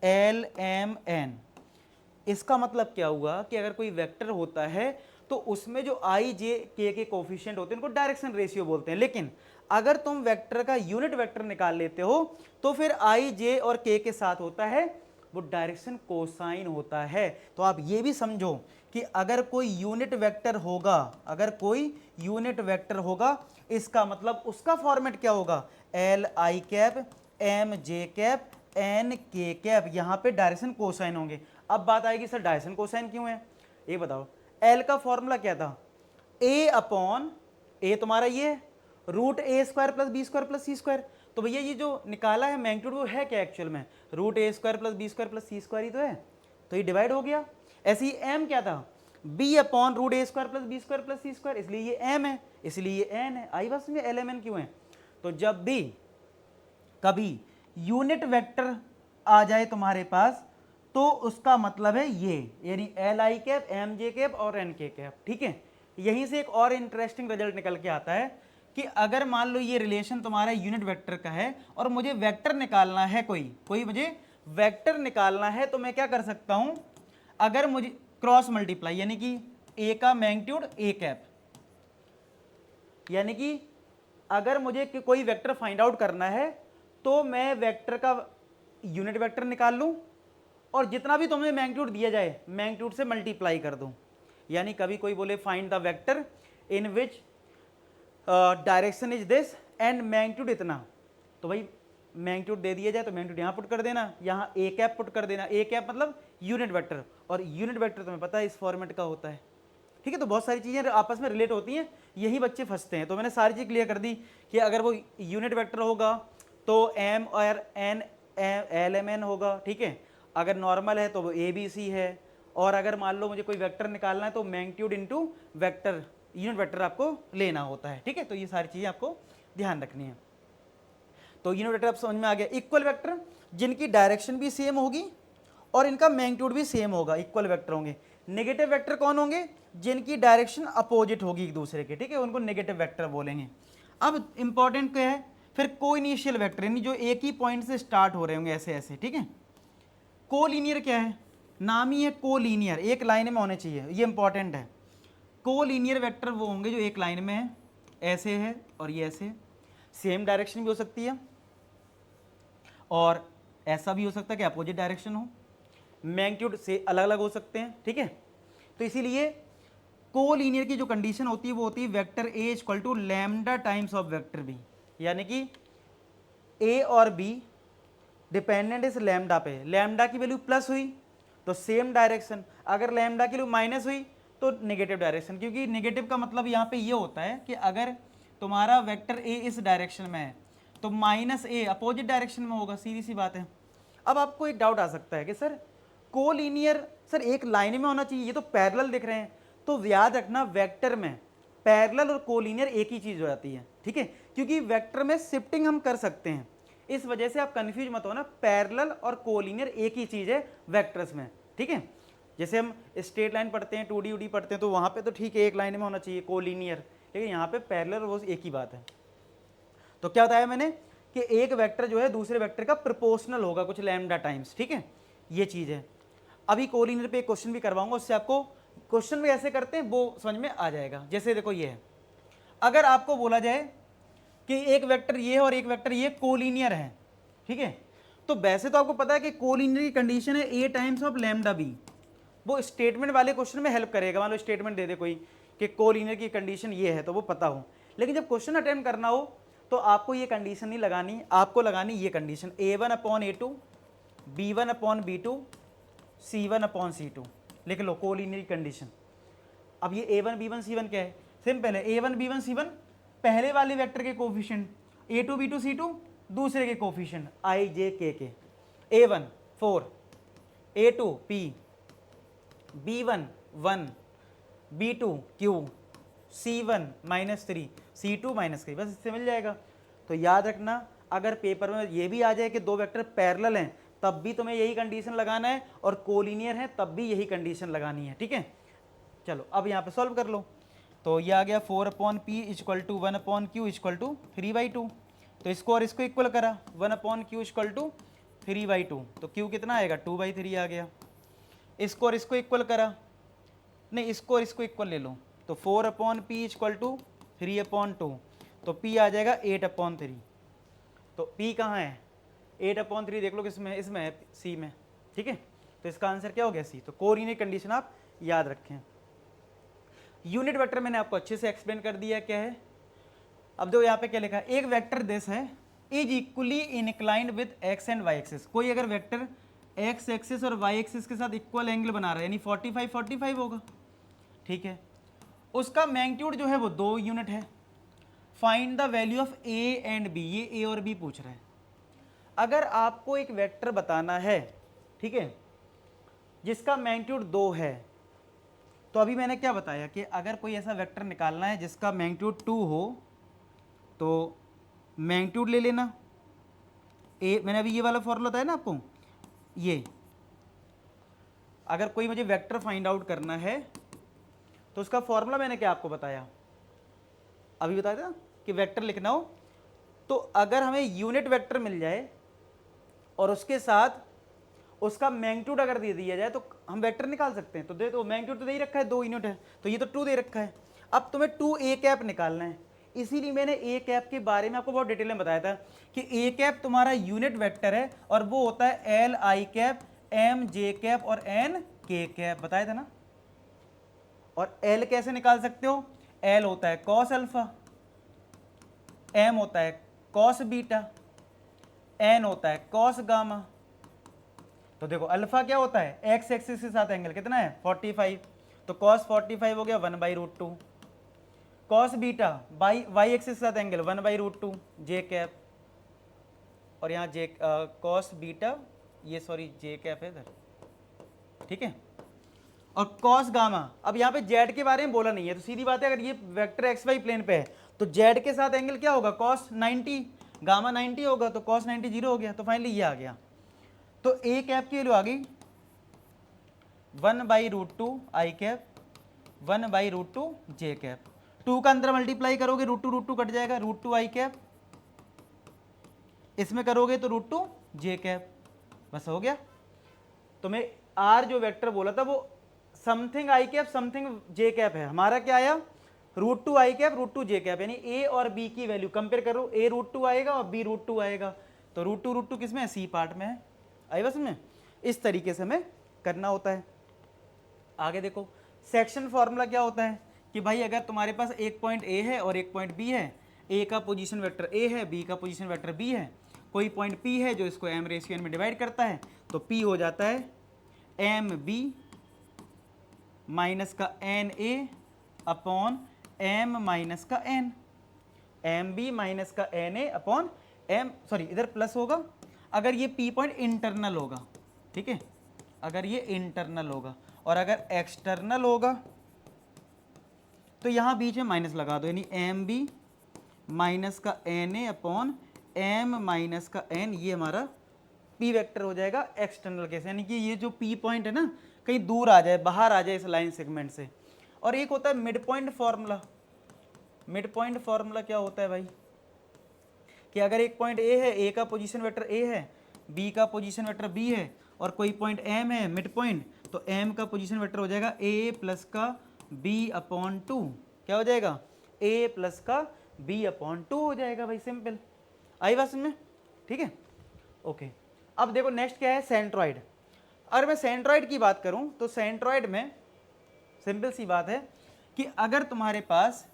एल एम एन। इसका मतलब क्या हुआ कि अगर कोई वेक्टर होता है तो उसमें जो आई, जे, के कोफिशिएंट होते हैं उनको डायरेक्शन रेशियो बोलते हैं। लेकिन अगर तुम वेक्टर का यूनिट वेक्टर निकाल लेते हो तो फिर आई, जे और के साथ होता है वो डायरेक्शन कोसाइन होता है। तो आप ये भी समझो कि अगर कोई यूनिट वेक्टर होगा, अगर कोई यूनिट वेक्टर होगा, इसका मतलब उसका फॉर्मेट क्या होगा, L I cap M J cap N K cap, यहाँ पे डायरेक्शन कोसाइन होंगे। अब बात आएगी सर डायरेक्शन कोसाइन क्यों है, ये बताओ। एल का फॉर्मूला क्या था, ए अपॉन ए तुम्हारा ये root a square plus B square plus C square. तो भैया ये जो निकाला है मैग्नीट्यूड वो है क्या एक्चुअल में, root a square plus B square plus C square ही तो है, तो ये डिवाइड हो गया। ऐसे ही एम क्या था, b upon root a square plus B square plus C square, इसलिए ये एम है, इसलिए ये एन है। आई बात समझे, एल एम एन क्यों है। तो जब भी कभी यूनिट वेक्टर आ जाए तुम्हारे पास तो उसका मतलब है ये, यानी L I cap M J cap और एन के कैप। ठीक है, यहीं से एक और इंटरेस्टिंग रिजल्ट निकल के आता है कि अगर मान लो ये रिलेशन तुम्हारा यूनिट वेक्टर का है और मुझे वेक्टर निकालना है, कोई मुझे वेक्टर निकालना है, तो मैं क्या कर सकता हूं, अगर मुझे क्रॉस मल्टीप्लाई यानी कि ए का मैग्नीट्यूड ए कैप, यानी कि अगर मुझे कोई वेक्टर फाइंड आउट करना है तो मैं वेक्टर का यूनिट वेक्टर निकाल लूँ और जितना भी तुम्हें मैग्नीट्यूड दिया जाए मैग्नीट्यूड से मल्टीप्लाई कर दूँ। यानी कभी कोई बोले find the vector in which direction is this and magnitude इतना, तो भाई मैग्नीट्यूड दे दिया जाए तो मैग्नीट्यूड यहाँ पुट कर देना, यहाँ ए कैप पुट कर देना। ए कैप मतलब यूनिट वेक्टर, और यूनिट वेक्टर तुम्हें पता है इस फॉर्मेट का होता है। ठीक है, तो बहुत सारी चीज़ें आपस में रिलेट होती हैं, यही बच्चे फंसते हैं। तो मैंने सारी चीज़ क्लियर कर दी कि अगर वो यूनिट वेक्टर होगा तो एम और एन एल एम एन होगा। ठीक है, अगर नॉर्मल है तो वो ए बी सी है, और अगर मान लो मुझे कोई वेक्टर निकालना है तो magnitude into vector unit vector आपको लेना होता है। ठीक है, तो ये सारी चीज़ें आपको ध्यान रखनी है। तो यूनिट वेक्टर आप समझ में आ गया। इक्वल वेक्टर जिनकी डायरेक्शन भी सेम होगी और इनका मैग्नीट्यूड भी सेम होगा, इक्वल वेक्टर होंगे। नेगेटिव वेक्टर कौन होंगे? जिनकी डायरेक्शन अपोजिट होगी एक दूसरे के। ठीक है, उनको नेगेटिव वेक्टर बोलेंगे। अब इंपॉर्टेंट क्या है फिर? को इनिशियल वेक्टर, यानी जो एक ही पॉइंट से स्टार्ट हो रहे होंगे ऐसे ऐसे। ठीक है, कोलिनियर क्या है? नाम ही है कोलिनियर, एक लाइन में होने चाहिए, ये इंपॉर्टेंट है। कोलिनियर वेक्टर वो होंगे जो एक लाइन में है, ऐसे है और ये ऐसे। सेम डायरेक्शन भी हो सकती है और ऐसा भी हो सकता है कि अपोजिट डायरेक्शन हो, मैग्नीट्यूड से अलग अलग हो सकते हैं। ठीक है, तो इसीलिए कोलिनियर की जो कंडीशन होती है वो होती है vector A equal to lambda times of vector B, यानी कि ए और बी डिपेंडेंट इस लैम्डा पे। लैम्डा की वैल्यू प्लस हुई तो सेम डायरेक्शन, अगर लैम्डा की वैल्यू माइनस हुई तो नेगेटिव डायरेक्शन। क्योंकि नेगेटिव का मतलब यहाँ पे ये होता है कि अगर तुम्हारा वेक्टर ए इस डायरेक्शन में है तो माइनस ए अपोजिट डायरेक्शन में होगा, सीधी सी बात है। अब आपको एक डाउट आ सकता है कि सर कोलिनियर सर एक लाइन में होना चाहिए, ये तो पैरेलल दिख रहे हैं। तो याद रखना वेक्टर में पैरेलल और कोलिनियर एक ही चीज़ हो जाती है। ठीक है, क्योंकि वेक्टर में शिफ्टिंग हम कर सकते हैं, इस वजह से आप कंफ्यूज मत होना। पैरेलल और कोलिनियर एक ही चीज़ है वेक्टर्स में। ठीक है, जैसे हम स्ट्रेट लाइन पढ़ते हैं 2D UD पढ़ते हैं तो वहाँ पे तो ठीक है एक लाइन में होना चाहिए कोलिनियर, लेकिन यहाँ पे पैरेलल वो एक ही बात है। तो क्या बताया मैंने कि एक वेक्टर जो है दूसरे वेक्टर का प्रोपोर्शनल होगा कुछ लैम्डा टाइम्स। ठीक है, ये चीज़ है। अभी कोलिनियर पे एक क्वेश्चन भी करवाऊंगा, उससे आपको क्वेश्चन में ऐसे करते हैं वो समझ में आ जाएगा। जैसे देखो ये है, अगर आपको बोला जाए कि एक वेक्टर ये है और एक वेक्टर ये कोलिनियर है, ठीक है, तो वैसे तो आपको पता है कि कोलिनियर की कंडीशन है ए टाइम्स ऑफ लैम्डा बी। वो स्टेटमेंट वाले क्वेश्चन में हेल्प करेगा। मान लो स्टेटमेंट दे दे कोई कि कोलिनियर की कंडीशन ये है तो वो पता हो, लेकिन जब क्वेश्चन अटेम्प्ट करना हो तो आपको ये कंडीशन नहीं लगानी, आपको लगानी ये कंडीशन A1/A2 B1/B2 C1/C2 लिख लो कोलिनियर कंडीशन। अब ये A1 B1 C1 क्या है? सिंपल है, A1 B1 C1 पहले वाले वेक्टर के कोफिशिएंट, A2 B2 C2 दूसरे के कोफिशिएंट I J K के। A1 4 A2 P B1 1 B2 Q C1 -3 C2 -3, बस इससे मिल जाएगा। तो याद रखना अगर पेपर में ये भी आ जाए कि दो वेक्टर पैरेलल हैं तब भी तुम्हें यही कंडीशन लगाना है, और कोलिनियर है तब भी यही कंडीशन लगानी है। ठीक है, चलो अब यहाँ पे सॉल्व कर लो। तो ये आ गया 4/P equal to 1/Q equal to 3/2। तो इसको और इसको इक्वल करा, 1/Q इक्वल टू 3/2, तो Q कितना आएगा 2/3 आ गया। इसको और इसको इक्वल करा, नहीं इसको और इसको इक्वल ले लो, तो 4/P इक्वल टू 3/2, तो P आ जाएगा 8/3। तो P कहाँ है? 8/3 देख लो किसमें, इसमें है C में। ठीक है, तो इसका आंसर क्या हो गया C। तो कोलिनियर कंडीशन आप याद रखें। यूनिट वेक्टर मैंने आपको अच्छे से एक्सप्लेन कर दिया क्या है। अब देखो यहाँ पे क्या लिखा है, एक वेक्टर दिस है is equally inclined with X and Y axis. कोई अगर वेक्टर एक्स एक्सिस और वाई एक्सिस के साथ इक्वल एंगल बना रहा है, यानी 45 होगा। ठीक है, उसका मैग्नीट्यूड जो है वो 2 यूनिट है। Find the value of A and B, ये ए और बी पूछ रहा है। अगर आपको एक वेक्टर बताना है, ठीक है, जिसका मैग्नीट्यूड 2 है, तो अभी मैंने क्या बताया कि अगर कोई ऐसा वेक्टर निकालना है जिसका मैग्नीट्यूड 2 हो तो मैग्नीट्यूड ले लेना ए। मैंने अभी ये वाला फॉर्मूला बताया ना आपको, ये अगर कोई मुझे वेक्टर फाइंड आउट करना है तो उसका फॉर्मूला मैंने क्या आपको बताया, अभी बताया था कि वेक्टर लिखना हो तो अगर हमें यूनिट वेक्टर मिल जाए और उसके साथ उसका मैग्नीट्यूड अगर दे दिया जाए तो हम वेक्टर निकाल सकते हैं। तो दे तो मैग्नीट्यूड तो दे ही रखा है, 2 यूनिट है, तो ये तो 2 दे रखा है। अब तुम्हें 2A कैप निकालना है। इसीलिए मैंने ए कैप के बारे में आपको बहुत डिटेल में बताया था कि ए कैप तुम्हारा यूनिट वेक्टर है और वो होता है L I cap, M J cap और एन के कैप, बताया था ना। और एल कैसे निकाल सकते हो, एल होता है कॉस अल्फा, एम होता है कॉस बीटा, एन होता है कॉस गामा। तो देखो अल्फा क्या होता है, एक्स एक्सिस के साथ एंगल कितना है 45, तो कॉस 45 हो गया 1/√2। कॉस बीटा वाई एक्सिस के साथ एंगल 1/√2 जे कैप, और यहाँ जे कॉस बीटा ये सॉरी जे कैप है इधर, ठीक है। और कॉस गामा, अब यहाँ पे जेड के बारे में बोला नहीं है, तो सीधी बात है अगर ये वेक्टर एक्स वाई प्लेन पे है तो जेड के साथ एंगल क्या होगा कॉस 90, गामा 90 होगा, तो कॉस 90 जीरो हो गया, तो फाइनली ये आ गया। तो ए कैप की वैल्यू आ गई 1/√2 आई कैप 1/√2 जे कैप। 2 का अंदर मल्टीप्लाई करोगे √2 कट जाएगा, √2 आई कैप, इसमें करोगे तो √2 जे कैप, बस हो गया। तो मैं आर जो वेक्टर बोला था वो something I cap something J cap है, हमारा क्या आया √2 आई कैप √2 जे कैप, यानी ए और बी की वैल्यू कंपेयर करो, ए √2 आएगा और बी √2 आएगा, तो √2 किस में है सी पार्ट में है, आई बस में। इस तरीके से हमें करना होता है। आगे देखो सेक्शन फॉर्मूला क्या होता है कि भाई अगर तुम्हारे पास एक पॉइंट ए है और एक पॉइंट बी है, ए का पोजीशन वेक्टर ए है, बी का पोजीशन वेक्टर बी है, कोई पॉइंट पी है जो इसको एम रेशियो एन में डिवाइड करता है, तो पी हो जाता है एम बी माइनस का N A upon M minus का एन, एम बी माइनस का N A upon M, sorry इधर प्लस होगा अगर ये पी पॉइंट इंटरनल होगा, ठीक है, अगर ये इंटरनल होगा, और अगर एक्सटर्नल होगा तो यहां बीच में माइनस लगा दो, यानी एम बी माइनस का N A upon M minus का एन, ये हमारा पी वेक्टर हो जाएगा एक्सटर्नल केस, यानी कि ये जो पी पॉइंट है ना कहीं दूर आ जाए, बाहर आ जाए इस लाइन सेगमेंट से। और एक होता है mid point formula, mid point formula क्या होता है भाई कि अगर एक पॉइंट ए है, ए का पोजीशन वेक्टर ए है, बी का पोजीशन वेक्टर बी है, और कोई पॉइंट एम है मिड पॉइंट, तो एम का पोजीशन वेक्टर हो जाएगा ए प्लस का बी अपॉन 2, क्या हो जाएगा ए प्लस का बी अपॉन 2 हो जाएगा भाई, सिंपल, आई बात समझ में, ठीक है ओके। अब देखो नेक्स्ट क्या है सेंट्रॉइड। अगर मैं सेंट्रॉइड की बात करूं तो सेंट्रॉइड में सिंपल सी बात है कि अगर तुम्हारे पास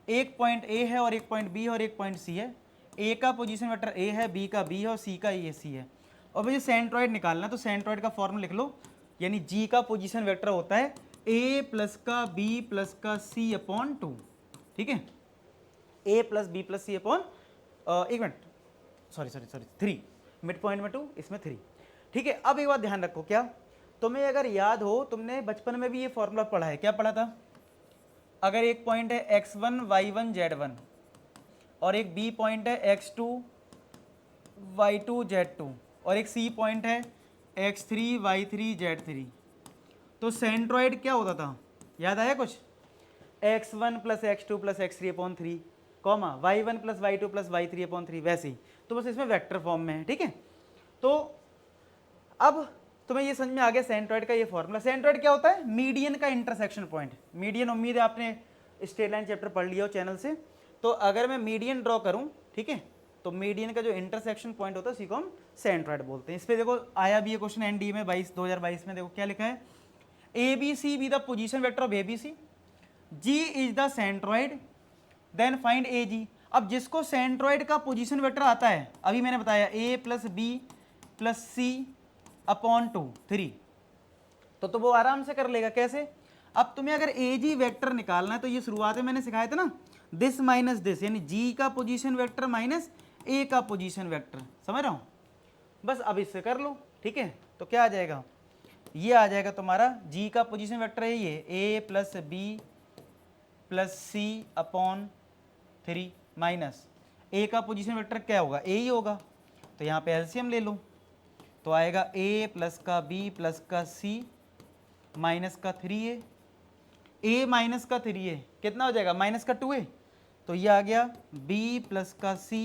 एक पॉइंट ए है और एक पॉइंट बी है और एक पॉइंट सी है, ए का पोजीशन वेक्टर ए है, बी का बी है और सी का ए सी है, और मुझे सेंट्रॉइड निकालना, तो सेंट्रॉइड का फॉर्मूला लिख लो, यानी जी का पोजीशन वेक्टर होता है ए प्लस का बी प्लस का सी अपॉन 2, ठीक है, ए प्लस बी प्लस सी अपॉन, एक मिनट सॉरी 3, मिड पॉइंट में 2 इसमें 3, ठीक है। अब एक बात ध्यान रखो, क्या तुम्हें अगर याद हो तुमने बचपन में भी ये फॉर्मूला पढ़ा है, क्या पढ़ा था, अगर एक पॉइंट है x1 y1 z1 और एक बी पॉइंट है x2 y2 z2 और एक सी पॉइंट है x3 y3 z3, तो सेंट्रॉइड क्या होता था, याद आया कुछ, x1 plus x2 plus x3 upon 3 comma y1 plus y2 plus y3 upon 3, वैसे ही, तो बस इसमें वेक्टर फॉर्म में है, ठीक है। तो अब तुम्हें ये समझ में आ गया सेंट्रॉइड का ये फॉर्मूला। सेंट्रॉइड क्या होता है, मीडियन का इंटरसेक्शन पॉइंट, मीडियन उम्मीद है आपने स्ट्रेट लाइन चैप्टर पढ़ लिया हो चैनल से, तो अगर मैं मीडियन ड्रॉ करूं, ठीक है, तो मीडियन का जो इंटरसेक्शन पॉइंट होता है उसी को हम सेंट्रॉइड बोलते हैं। इस पर देखो आया भी ये क्वेश्चन एनडीए में 2022 में, देखो क्या लिखा है, a B c be the position vector of A B c, G is the centroid, then find a G. अब जिसको सेंट्रॉइड का पोजीशन वेक्टर आता है, अभी मैंने बताया ए प्लस बी प्लस सी अपॉन 2 3, तो वो आराम से कर लेगा, कैसे, अब तुम्हें अगर ए जी वेक्टर निकालना है तो ये शुरुआत में मैंने सिखाया था ना, दिस माइनस दिस, यानी जी का पोजीशन वेक्टर माइनस ए का पोजीशन वेक्टर, समझ रहा हूँ, बस अब इससे कर लो, ठीक है। तो क्या आ जाएगा, ये आ जाएगा तुम्हारा जी का पोजीशन वेक्टर है ये ए प्लस बी प्लस सी अपॉन 3 माइनस ए का पोजीशन वेक्टर क्या होगा, ए ही होगा, तो यहाँ पे एलसीएम ले लो, तो आएगा ए प्लस का बी प्लस का सी माइनस का 3a, ए माइनस का 3a कितना हो जाएगा, माइनस का 2a, तो ये आ गया b प्लस का c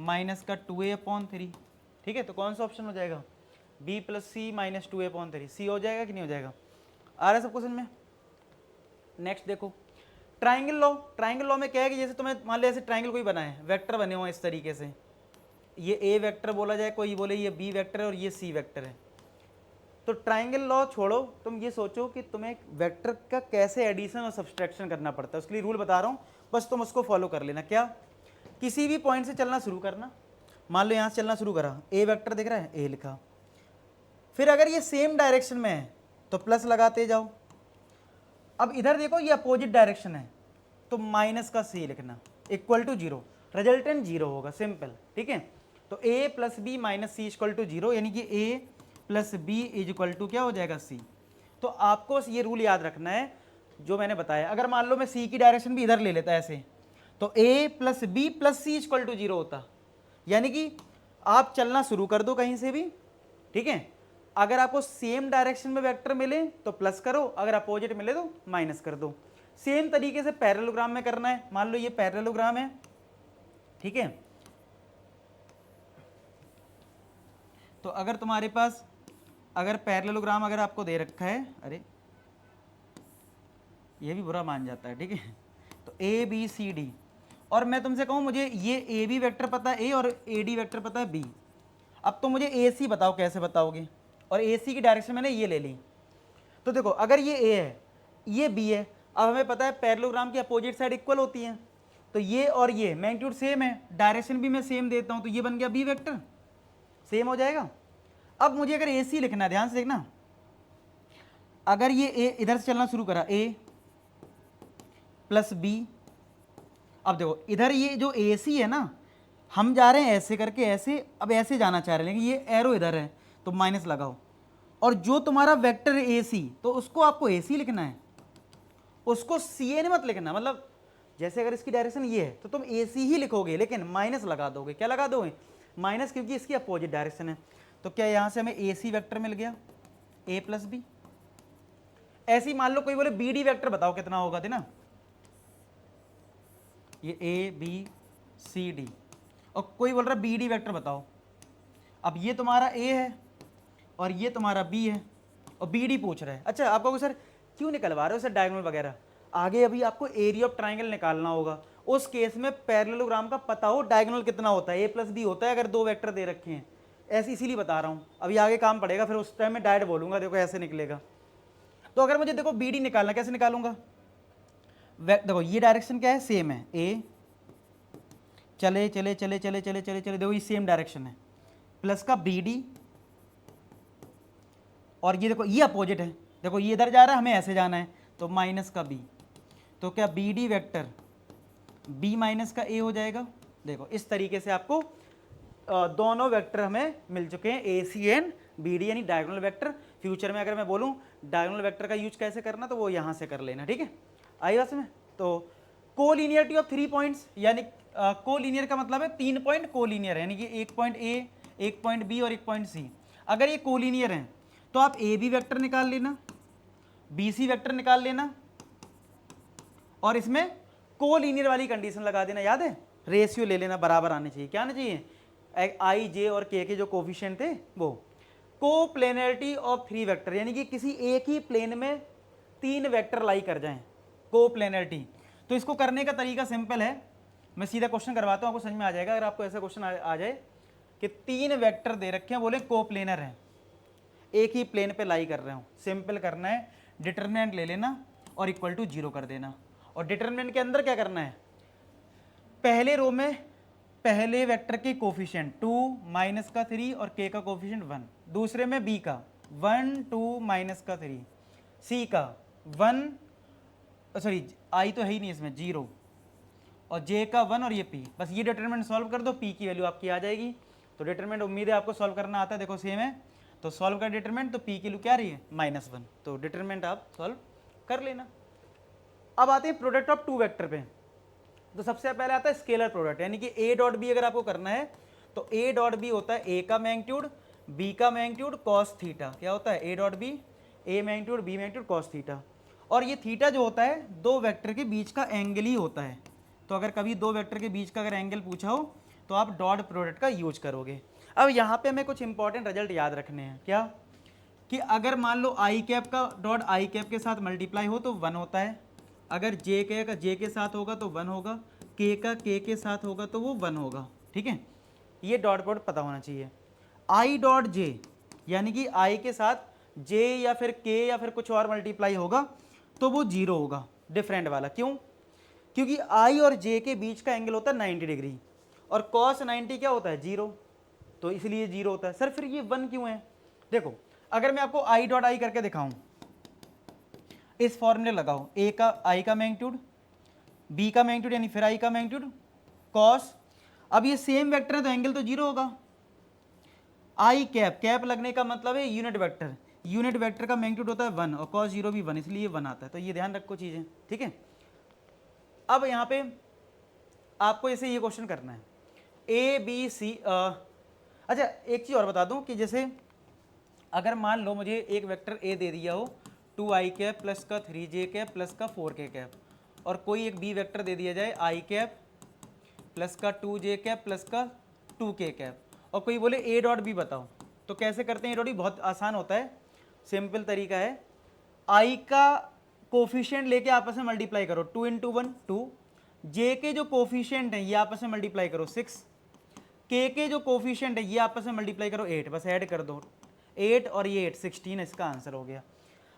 माइनस का 2a अपॉन 3, ठीक है। तो कौन सा ऑप्शन हो जाएगा, b प्लस सी माइनस 2a अपॉन 3, सी हो जाएगा कि नहीं हो जाएगा, आ रहा है सब क्वेश्चन में। नेक्स्ट देखो ट्राइंगल लॉ में क्या है कि जैसे तुम्हें मान लो ऐसे ट्राइंगल कोई बना है, वेक्टर बने हुए इस तरीके से, ये ए वेक्टर बोला जाए, कोई बोले ये बी वेक्टर है और ये सी वेक्टर है। तो ट्राइंगल लॉ छोड़ो, तुम ये सोचो कि तुम्हें वेक्टर का कैसे एडिशन और सब्सट्रैक्शन करना पड़ता है, उसके लिए रूल बता रहा हूँ, बस तुम उसको फॉलो कर लेना। क्या, किसी भी पॉइंट से चलना शुरू करना, मान लो यहाँ से चलना शुरू करा, ए वेक्टर दिख रहा है, ए लिखा, फिर अगर ये सेम डायरेक्शन में है तो प्लस लगाते जाओ। अब इधर देखो ये अपोजिट डायरेक्शन है तो माइनस का सी लिखना, equal to zero, resultant zero होगा, सिंपल, ठीक है। तो ए plus B minus C equal to zero, यानी कि A plus B is equal to क्या हो जाएगा, सी। तो आपको ये रूल याद रखना है जो मैंने बताया। अगर मान लो मैं सी की डायरेक्शन भी इधर ले लेता ऐसे, तो ए plus B plus C equal to zero होता, यानी कि आप चलना शुरू कर दो कहीं से भी, ठीक है। अगर आपको सेम डायरेक्शन में वेक्टर मिले तो प्लस करो, अगर अपोजिट मिले तो माइनस कर दो। सेम तरीके से पैरेललोग्राम में करना है। मान लो ये पैरेललोग्राम है, ठीक है। तो अगर तुम्हारे पास अगर पैरेललोग्राम अगर आपको दे रखा है, अरे ये भी बुरा मान जाता है, ठीक है। तो ए बी सी डी, और मैं तुमसे कहूँ मुझे ये ए बी वेक्टर पता है ए और ए डी वेक्टर पता है बी, अब तो मुझे ए सी बताओ कैसे बताओगे, और ए सी की डायरेक्शन मैंने ये ले ली। तो देखो अगर ये ए है ये बी है, अब हमें पता है पैरेललोग्राम की अपोजिट साइड इक्वल होती है, तो ये और ये मैग्नीट्यूड सेम है, डायरेक्शन भी मैं सेम देता हूँ, तो ये बन गया बी वेक्टर, सेम हो जाएगा। अब मुझे अगर ए सी लिखना है, ध्यान से देखना, अगर ये ए इधर से चलना शुरू करा, ए प्लस बी, अब देखो इधर ये जो ए सी है ना, हम जा रहे हैं ऐसे करके ऐसे, अब ऐसे जाना चाह रहे हैं, लेकिन ये एरो इधर है तो माइनस लगाओ, और जो तुम्हारा वेक्टर है ए सी, तो उसको आपको ए सी लिखना है, उसको सी ए मत लिखना। मतलब जैसे अगर इसकी डायरेक्शन ये है तो तुम ए सी ही लिखोगे, लेकिन माइनस लगा दोगे। क्या लगा दोगे, माइनस, क्योंकि इसकी अपोजिट डायरेक्शन है। तो क्या यहाँ से हमें ए सी वैक्टर मिल गया, ए प्लस बी। ऐसी मान लो कोई बोले बी डी वैक्टर बताओ कितना होगा, थे ना, ये ए बी सी डी, और कोई बोल रहा बी डी वैक्टर बताओ। अब ये तुम्हारा ए है और ये तुम्हारा बी है और बी डी पूछ रहा है। अच्छा आप कहोगे सर क्यों निकलवा रहे हो सर डायगोनल वगैरह, आगे अभी आपको एरिया ऑफ ट्राइंगल निकालना होगा, उस केस में पैरेललोग्राम का पता हो डायगोनल कितना होता है, ए प्लस बी होता है अगर दो वेक्टर दे रखे हैं, ऐसे इसीलिए बता रहा हूँ। अभी आगे काम पड़ेगा, फिर उस टाइम में डायरेक्ट बोलूँगा, देखो ऐसे निकलेगा। तो अगर मुझे देखो बी डी निकालना, कैसे निकालूंगा, देखो ये डायरेक्शन क्या है, सेम है, ए चले चले चले चले चले चले चले, देखो ये सेम डायरेक्शन है, प्लस का बी डी, और ये देखो ये अपोजिट है, देखो ये इधर जा रहा है, हमें ऐसे जाना है, तो माइनस का बी, तो क्या B D vector B minus का ए हो जाएगा। देखो इस तरीके से आपको दोनों वेक्टर हमें मिल चुके हैं, ए सी एन बी डी, यानी डायगोनल वेक्टर। फ्यूचर में अगर मैं बोलूँ डायगोनल वेक्टर का यूज कैसे करना, तो वो यहाँ से कर लेना, ठीक है। आई बात में, तो कोलिनियरिटी ऑफ 3 पॉइंट्स, यानी कोलिनियर का मतलब है 3 पॉइंट कोलिनियर है, यानी कि एक पॉइंट ए, एक पॉइंट बी और एक पॉइंट सी। अगर ये कोलिनियर हैं तो आप ए बी वैक्टर निकाल लेना, बी सी वैक्टर निकाल लेना, और इसमें कोलिनियर वाली कंडीशन लगा देना, याद है, रेशियो ले लेना, बराबर आने चाहिए। क्या आना चाहिए, आई जे और के जो कोफिशिएंट थे वो। कोप्लेनरिटी ऑफ 3 वेक्टर, यानी कि किसी एक ही प्लेन में 3 वेक्टर लाई कर जाएं, कोप्लेनरिटी। तो इसको करने का तरीका सिंपल है, मैं सीधा क्वेश्चन करवाता हूँ, आपको समझ में आ जाएगा। अगर आपको ऐसा क्वेश्चन आ जाए कि 3 वेक्टर दे रखे हैं, बोले कोप्लेनर हैं, एक ही प्लेन पे लाई कर रहे हो, सिंपल करना है, डिटरमिनेंट ले लेना और इक्वल टू 0 कर देना। और डिटरमिनेंट के अंदर क्या करना है, पहले रो में पहले वेक्टर के कोफिशिएंट 2 माइनस का 3 और के का कोफिशिएंट 1, दूसरे में बी का 1 2 माइनस का 3, सी का 1, सॉरी आई तो है ही नहीं इसमें 0, और जे का 1 और ये पी। बस ये डिटरमिनेंट सॉल्व कर दो, पी की वैल्यू आपकी आ जाएगी। तो डिटरमिनेंट उम्मीद है आपको सॉल्व करना आता है, देखो सेम है, तो सॉल्व कर डिटरमिनेंट, तो पी की वैल्यू क्या रही है, -1, तो डिटरमिनेंट आप सॉल्व कर लेना। अब आते हैं प्रोडक्ट ऑफ 2 वेक्टर पे। तो सबसे पहले आता है स्केलर प्रोडक्ट, यानी कि ए डॉट बी अगर आपको करना है तो ए डॉट बी होता है ए का मैग्नीट्यूड बी का मैग्नीट्यूड कॉस थीटा। क्या होता है, A dot B A magnitude B magnitude cos theta. और ये थीटा जो होता है दो वेक्टर के बीच का एंगल ही होता है। तो अगर कभी दो वेक्टर के बीच का अगर एंगल पूछा हो तो आप डॉट प्रोडक्ट का यूज करोगे। अब यहाँ पे हमें कुछ इंपॉर्टेंट रिजल्ट याद रखने हैं। क्या कि अगर मान लो आई कैप का डॉट आई कैप के साथ मल्टीप्लाई हो तो 1 होता है, अगर जे का जे के साथ होगा तो 1 होगा, के का के के साथ होगा तो वो 1 होगा, ठीक है। ये डॉट प्रोडक्ट पता होना चाहिए। आई डॉट जे यानी कि आई के साथ जे या फिर के या फिर कुछ और मल्टीप्लाई होगा तो वो 0 होगा, डिफरेंट वाला। क्यों? क्योंकि आई और जे के बीच का एंगल होता है 90 डिग्री और कॉस 90 क्या होता है 0, तो इसलिए 0 होता है। सर फिर ये 1 क्यों है? देखो अगर मैं आपको आई डॉट आई करके दिखाऊं, इस फॉर्मूले लगाओ, ए का आई का मैग्नीट्यूड, बी का मैग्नीट्यूड यानी फिर आई का मैग्नीट्यूड कॉस, अब ये सेम वेक्टर है तो एंगल तो 0 होगा। आई कैप, कैप लगने का मतलब है यूनिट वेक्टर, यूनिट वेक्टर का मैग्नीट्यूड होता है 1 और कॉस 0 भी 1, इसलिए 1 आता है। तो ये ध्यान रखो चीज़ें, ठीक है। अब यहाँ पे आपको ऐसे ये क्वेश्चन करना है ए बी सी। अच्छा एक चीज़ और बता दूं कि जैसे अगर मान लो मुझे एक वेक्टर ए दे दिया हो 2i कैप प्लस का 3j कैप प्लस का 4k कैप, और कोई एक बी वेक्टर दे दिया जाए i कैप प्लस का 2j कैप प्लस का 2k कैप, और कोई बोले ए डॉट बी बताओ, तो कैसे करते हैं? ए डॉट बी बहुत आसान होता है, सिंपल तरीका है, आई का कोफिशिएंट लेके आपस में मल्टीप्लाई करो, 2 इंटू 1 2, जे के जो कोफिशिएंट है ये आपस में मल्टीप्लाई करो 6, के जो कोफिशिएंट है ये आपस में मल्टीप्लाई करो 8, बस ऐड कर दो 8 और ये 8 16, इसका आंसर हो गया।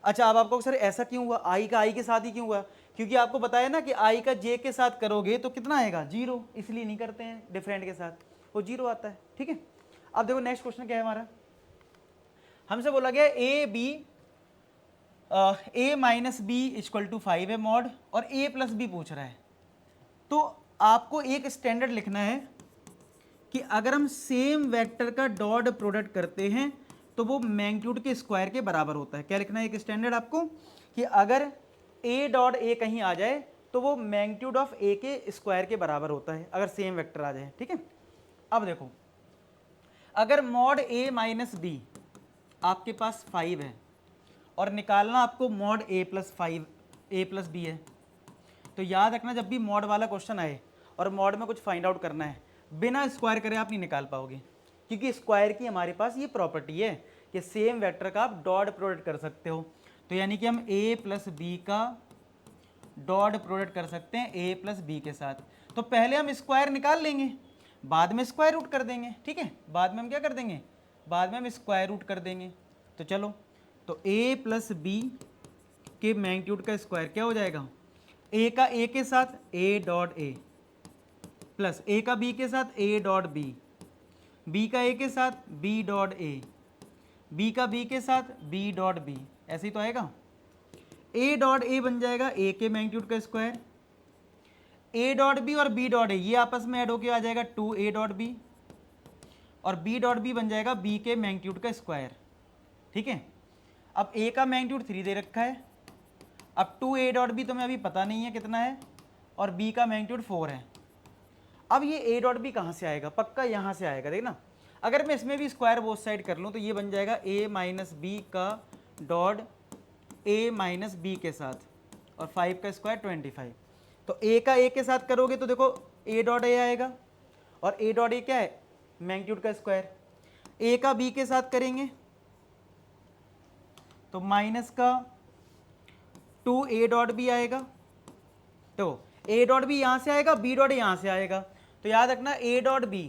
अच्छा अब आपको सर ऐसा क्यों हुआ, आई का आई के साथ ही क्यों हुआ? क्योंकि आपको बताया ना कि आई का जे के साथ करोगे तो कितना आएगा 0, इसलिए नहीं करते हैं डिफरेंट के साथ, वो 0 आता है, ठीक है। अब देखो नेक्स्ट क्वेश्चन क्या है हमारा, हमसे बोला गया ए B A minus B equal to 5 है मॉड, और ए प्लस बी पूछ रहा है। तो आपको एक स्टैंडर्ड लिखना है कि अगर हम सेम वेक्टर का डॉट प्रोडक्ट करते हैं तो वो मैग्नीट्यूड के स्क्वायर के बराबर होता है। क्या लिखना है एक स्टैंडर्ड आपको, कि अगर ए डॉट ए कहीं आ जाए तो वो मैग्नीट्यूड ऑफ ए के स्क्वायर के बराबर होता है अगर सेम वेक्टर आ जाए, ठीक है। अब देखो अगर मॉड ए माइनस बी आपके पास 5 है और निकालना आपको मॉड ए प्लस 5 ए प्लस बी है, तो याद रखना जब भी मॉड वाला क्वेश्चन आए और मॉड में कुछ फाइंड आउट करना है, बिना स्क्वायर करे आप नहीं निकाल पाओगे, क्योंकि स्क्वायर की हमारे पास ये प्रॉपर्टी है कि सेम वेक्टर का आप डॉट प्रोडक्ट कर सकते हो। तो यानी कि हम ए प्लस बी का डॉट प्रोडक्ट कर सकते हैं ए प्लस बी के साथ। तो पहले हम स्क्वायर निकाल लेंगे, बाद में स्क्वायर रूट कर देंगे, ठीक है। बाद में हम क्या कर देंगे, बाद में हम स्क्वायर रूट कर देंगे। तो चलो, तो ए प्लस बी के मैग्नीट्यूड का स्क्वायर क्या हो जाएगा, ए का ए के साथ ए डॉट ए प्लस ए का बी के साथ ए डॉट बी, बी का ए के साथ बी डॉट ए, बी का बी के साथ बी डॉट बी, ऐसे ही तो आएगा। ए डॉट ए बन जाएगा ए के मैग्नीट्यूड का स्क्वायर, ए डॉट बी और बी डॉट ए ये आपस में ऐड होके आ जाएगा 2a डॉट बी, और बी डॉट बी बन जाएगा बी के मैग्नीट्यूड का स्क्वायर, ठीक है। अब ए का मैग्नीट्यूड 3 दे रखा है, अब 2a डॉट बी तुम्हें अभी पता नहीं है कितना है, और बी का मैग्नीट्यूड 4 है। अब ये ए डॉट बी कहाँ से आएगा, पक्का यहाँ से आएगा, देखना। अगर मैं इसमें भी स्क्वायर बोथ साइड कर लूँ तो ये बन जाएगा ए माइनस बी का डॉट ए माइनस बी के साथ, और 5 का स्क्वायर 25। तो ए का ए के साथ करोगे तो देखो ए डॉट ए आएगा, और ए डॉट ए क्या है मैग्नीट्यूड का स्क्वायर। ए का बी के साथ करेंगे तो माइनस का 2a डॉट बी आएगा, तो ए डॉट बी यहाँ से आएगा, बी डॉट यहाँ से आएगा। तो याद रखना ए डॉट बी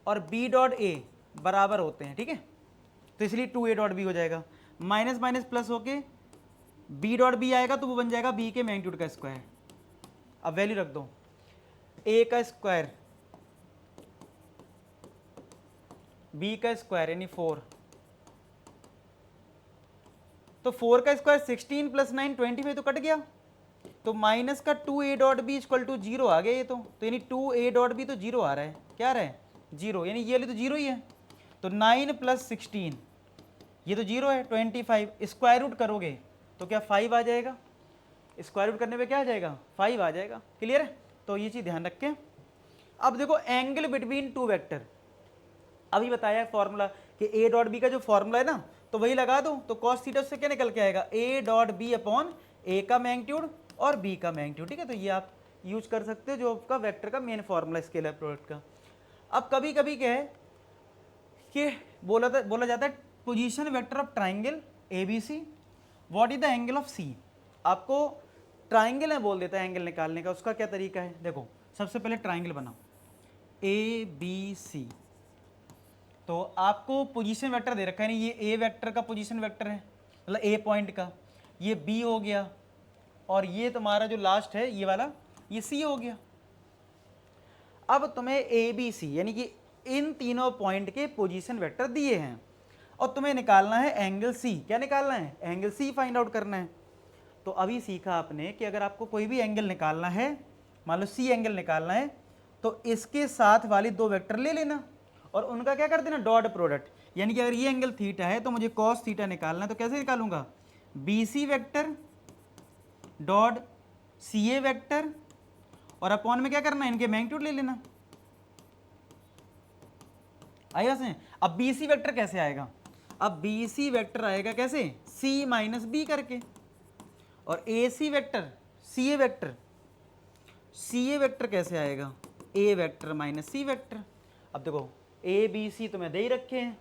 और बी डॉट ए बराबर होते हैं, ठीक है। तो इसलिए 2a डॉट बी हो जाएगा, माइनस माइनस प्लस होके बी डॉट बी आएगा तो वो बन जाएगा बी के मैग्नीट्यूड का स्क्वायर। अब वैल्यू रख दो, ए का स्क्वायर बी का स्क्वायर यानी 4, तो 4 का स्क्वायर 16 प्लस 9 25 तो कट गया, तो माइनस का 2a dot B equal to 0 आ गया ये तो यानी 2a डॉट बी तो 0 आ रहा है, क्या आ रहा है 0, यानी ये वाली तो 0 ही है। तो 9 प्लस 16 ये तो 0 है, 25 स्क्वायर रूट करोगे तो क्या 5 आ जाएगा, स्क्वायर रूट करने पे क्या आ जाएगा 5 आ जाएगा, क्लियर है। तो ये चीज़ ध्यान रखें। अब देखो एंगल बिटवीन टू वेक्टर, अभी बताया फॉर्मूला कि ए डॉट बी का जो फॉर्मूला है ना तो वही लगा दो, तो कॉस थीटा से क्या निकल के आएगा ए डॉट बी अपॉन ए का मैग्नीट्यूड और बी का मैग्नीट्यूड, ठीक है। तो ये आप यूज कर सकते हो जो आपका वेक्टर का मेन फॉर्मूला स्केलर प्रोडक्ट का। अब कभी कभी क्या है कि बोला जाता है position vector of triangle a B c, what is the angle of c. आपको ट्राइंगल में बोल देता है एंगल निकालने का, उसका क्या तरीका है? देखो सबसे पहले ट्राइंगल बनाओ ए बी सी, तो आपको पोजीशन वेक्टर दे रखा है, नहीं ये ए वेक्टर का पोजीशन वेक्टर है, मतलब ए पॉइंट का, ये बी हो गया, और ये तुम्हारा जो लास्ट है ये वाला ये सी हो गया। अब तुम्हें ए बी सी यानी कि इन तीनों पॉइंट के पोजीशन वेक्टर दिए हैं और तुम्हें निकालना है एंगल सी। क्या निकालना है? एंगल सी फाइंड आउट करना है। तो अभी सीखा आपने कि अगर आपको कोई भी एंगल निकालना है, मान लो सी एंगल निकालना है, तो इसके साथ वाली दो वेक्टर ले लेना और उनका क्या कर देना? Dot product. यानी कि अगर ये एंगल थीटा है तो मुझे कॉस थीटा निकालना है, तो कैसे निकालूंगा? B c vector dot c a vector, और अपॉन में क्या करना है? इनके मैग्नीट्यूड ले लेना। आएगा समझ? अब बी सी वैक्टर कैसे आएगा? अब बी सी वैक्टर आएगा कैसे? सी माइनस बी करके, और ए C vector C a vector, C a vector कैसे आएगा? ए वैक्टर माइनस सी वैक्टर। अब देखो ए बी सी तुम्हें दे ही रखे हैं,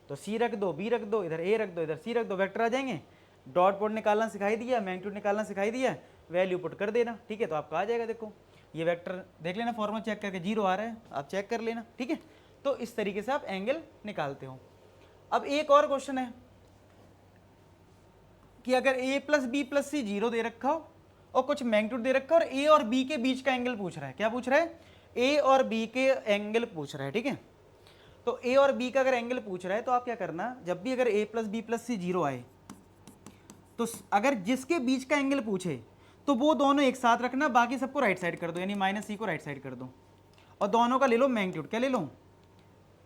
तो सी रख दो, बी रख दो, इधर ए रख दो, इधर सी रख दो, वेक्टर आ जाएंगे। डॉट प्रोडक्ट निकालना सिखाई दिया, मैग्नीट्यूड निकालना सिखाई दिया, वैल्यू पुट कर देना, ठीक है? तो आपका आ जाएगा। देखो ये वेक्टर देख लेना, फॉर्मूला चेक करके, जीरो आ रहा है, आप चेक कर लेना, ठीक है? तो इस तरीके से आप एंगल निकालते हो। अब एक और क्वेश्चन है कि अगर a plus B plus C zero दे रखा हो और कुछ मैग्नीट्यूड दे रखा हो और a और b के बीच का एंगल पूछ रहा है। क्या पूछ रहा है? a और b के एंगल पूछ रहा है, ठीक है? तो a और b का अगर एंगल पूछ रहा है तो आप क्या करना, जब भी अगर a plus B plus C zero आए तो अगर जिसके बीच का एंगल पूछे तो वो दोनों एक साथ रखना, बाकी सबको राइट साइड कर दो, यानी माइनस सी को राइट साइड कर दो, और दोनों का ले लो मैग्नीट्यूड। क्या ले लो?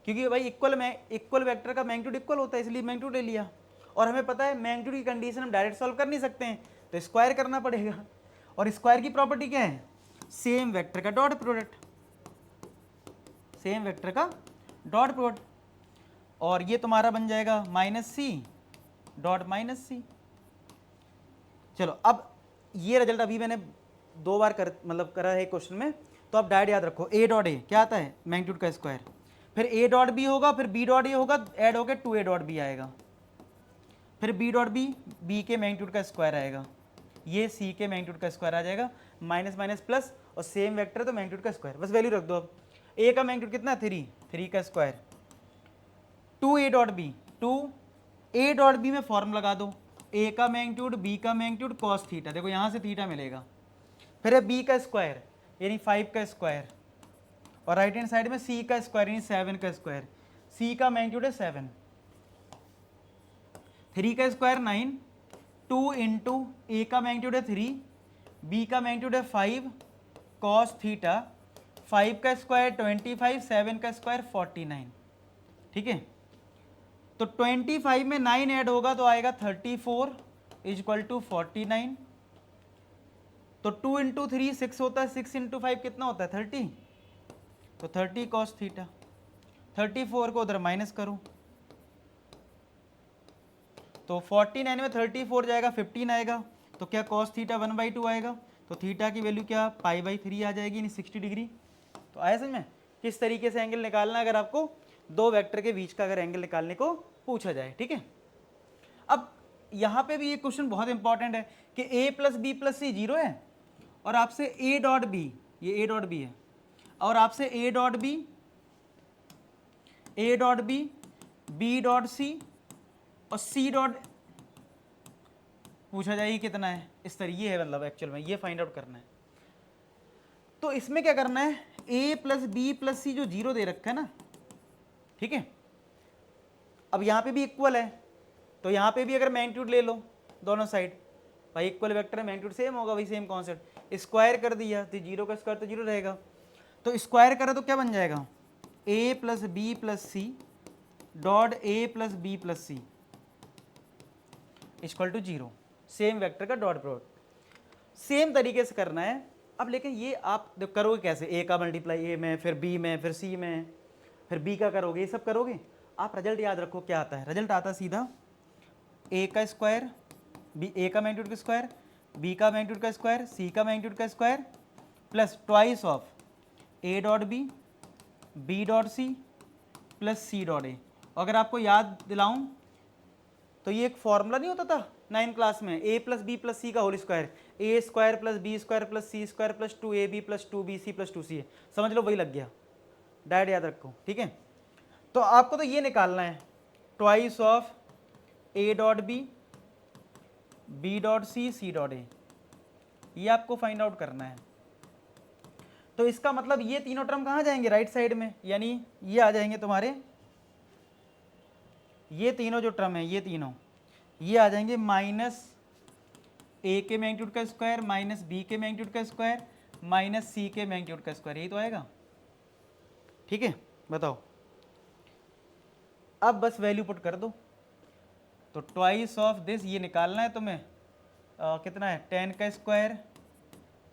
क्योंकि भाई इक्वल वेक्टर का मैग्नीट्यूड इक्वल होता है, इसलिए मैग्नीट्यूड ले लिया। और हमें पता है मैग्नीट्यूड की कंडीशन हम डायरेक्ट सॉल्व कर नहीं सकते हैं, तो स्क्वायर करना पड़ेगा। और स्क्वायर की प्रॉपर्टी क्या है? सेम वेक्टर का डॉट प्रोडक्ट, सेम वेक्टर का डॉट प्रोडक्ट, और ये तुम्हारा बन जाएगा माइनस सी डॉट माइनस सी। चलो अब ये रिजल्ट अभी मैंने दो बार करा है क्वेश्चन में, तो आप डायरेक्ट याद रखो, ए डॉट ए क्या आता है? मैग्नीट्यूड का स्क्वायर, फिर ए डॉट बी होगा, फिर बी डॉट ए होगा, ऐड होकर 2a डॉट बी आएगा, फिर बी डॉट बी के मैग्नीट्यूड का स्क्वायर आएगा, ये सी के मैग्नीट्यूड का स्क्वायर आ जाएगा, माइनस माइनस प्लस, और सेम वेक्टर तो मैग्नीट्यूड का स्क्वायर, बस वैल्यू रख दो। अब ए का मैग्नीट्यूड कितना है? 3 का square, 2a dot B, 2a dot B में फॉर्म लगा दो, ए का मैग्नीट्यूड बी का मैग्नीट्यूड कॉस थीटा, देखो यहाँ से थीटा मिलेगा, फिर है बी का स्क्वायर यानी 5 का स्क्वायर, और राइट हैंड साइड में सी का स्क्वायर यानी 7 का स्क्वायर, सी का मैग्नीट्यूड है 7, 3 का स्क्वायर 9, 2 इंटू ए का मैग्नीट्यूड है 3, बी का मैग्नीट्यूड है 5 कॉस थीटा, 5 का स्क्वायर 25, 7 का स्क्वायर 49, ठीक है? तो 25 में 9 ऐड होगा तो आएगा 34 इज इक्वल टू 49, तो 2 इंटू 3 6 होता है, 6 इंटू 5 कितना होता है? 30, तो 30 कॉस थीटा, 34 को उधर माइनस करो, तो 49 में 34 जाएगा, 15 आएगा, तो क्या कॉस थीटा 1/2 आएगा, तो थीटा की वैल्यू क्या? π/3 आ जाएगी, यानी 60 डिग्री। तो आया समझ में किस तरीके से एंगल निकालना है अगर आपको दो वेक्टर के बीच का अगर एंगल निकालने को पूछा जाए, ठीक है? अब यहाँ पे भी ये क्वेश्चन बहुत इंपॉर्टेंट है कि a plus B plus C zero है और आपसे a डॉट बी, ये a डॉट बी है, और आपसे a dot B b dot C और c डॉट पूछा जाए कितना है, इस तरीके है, मतलब एक्चुअल में ये फाइंड आउट करना है। तो इसमें क्या करना है? a प्लस बी प्लस सी जो जीरो दे रखा है ना, ठीक है? अब यहाँ पे भी इक्वल है, तो यहाँ पे भी अगर मैग्नीट्यूड ले लो दोनों साइड, भाई इक्वल वेक्टर है, मैग्नीट्यूड सेम होगा, भाई सेम कॉन्सेप्ट, स्क्वायर कर दिया तो जीरो का स्क्वायर तो जीरो रहेगा, तो स्क्वायर करो तो क्या बन जाएगा? a plus B plus C dot a plus B plus C equal to zero, same vector का डॉट प्रोडक्ट। सेम तरीके से करना है। अब लेकिन ये आप करोगे कैसे? a का मल्टीप्लाई a में, फिर b में, फिर c में, फिर b का करोगे, ये सब करोगे। आप रिजल्ट याद रखो क्या आता है, रिजल्ट आता है सीधा a का स्क्वायर, b a का मैग्नीट्यूड का स्क्वायर, b का मैग्नीट्यूड का स्क्वायर, c का मैग्नीट्यूड का square, plus twice of a dot b dot c plus c dot a। अगर आपको याद दिलाऊं तो ये एक फॉर्मूला नहीं होता था 9th क्लास में, a plus B plus c का whole square, a square plus B square plus C square plus 2ab plus 2bc plus 2ca, समझ लो वही लग गया, डायरेक्ट याद रखो, ठीक है। तो आपको तो ये निकालना है twice of a dot b dot c dot a, ये आपको फाइंड आउट करना है। तो इसका मतलब ये तीनों टर्म कहाँ जाएंगे, राइट साइड में, यानी ये आ जाएंगे तुम्हारे, ये तीनों जो टर्म है ये तीनों ये आ जाएंगे माइनस ए के मैग्नीट्यूड का स्क्वायर माइनस बी के मैग्नीट्यूड का स्क्वायर माइनस सी के मैग्नीट्यूड का स्क्वायर, यही तो आएगा, ठीक है। बताओ अब बस वैल्यू पुट कर दो, तो ट्वाइस ऑफ दिस ये निकालना है तुम्हें, कितना है 10 का स्क्वायर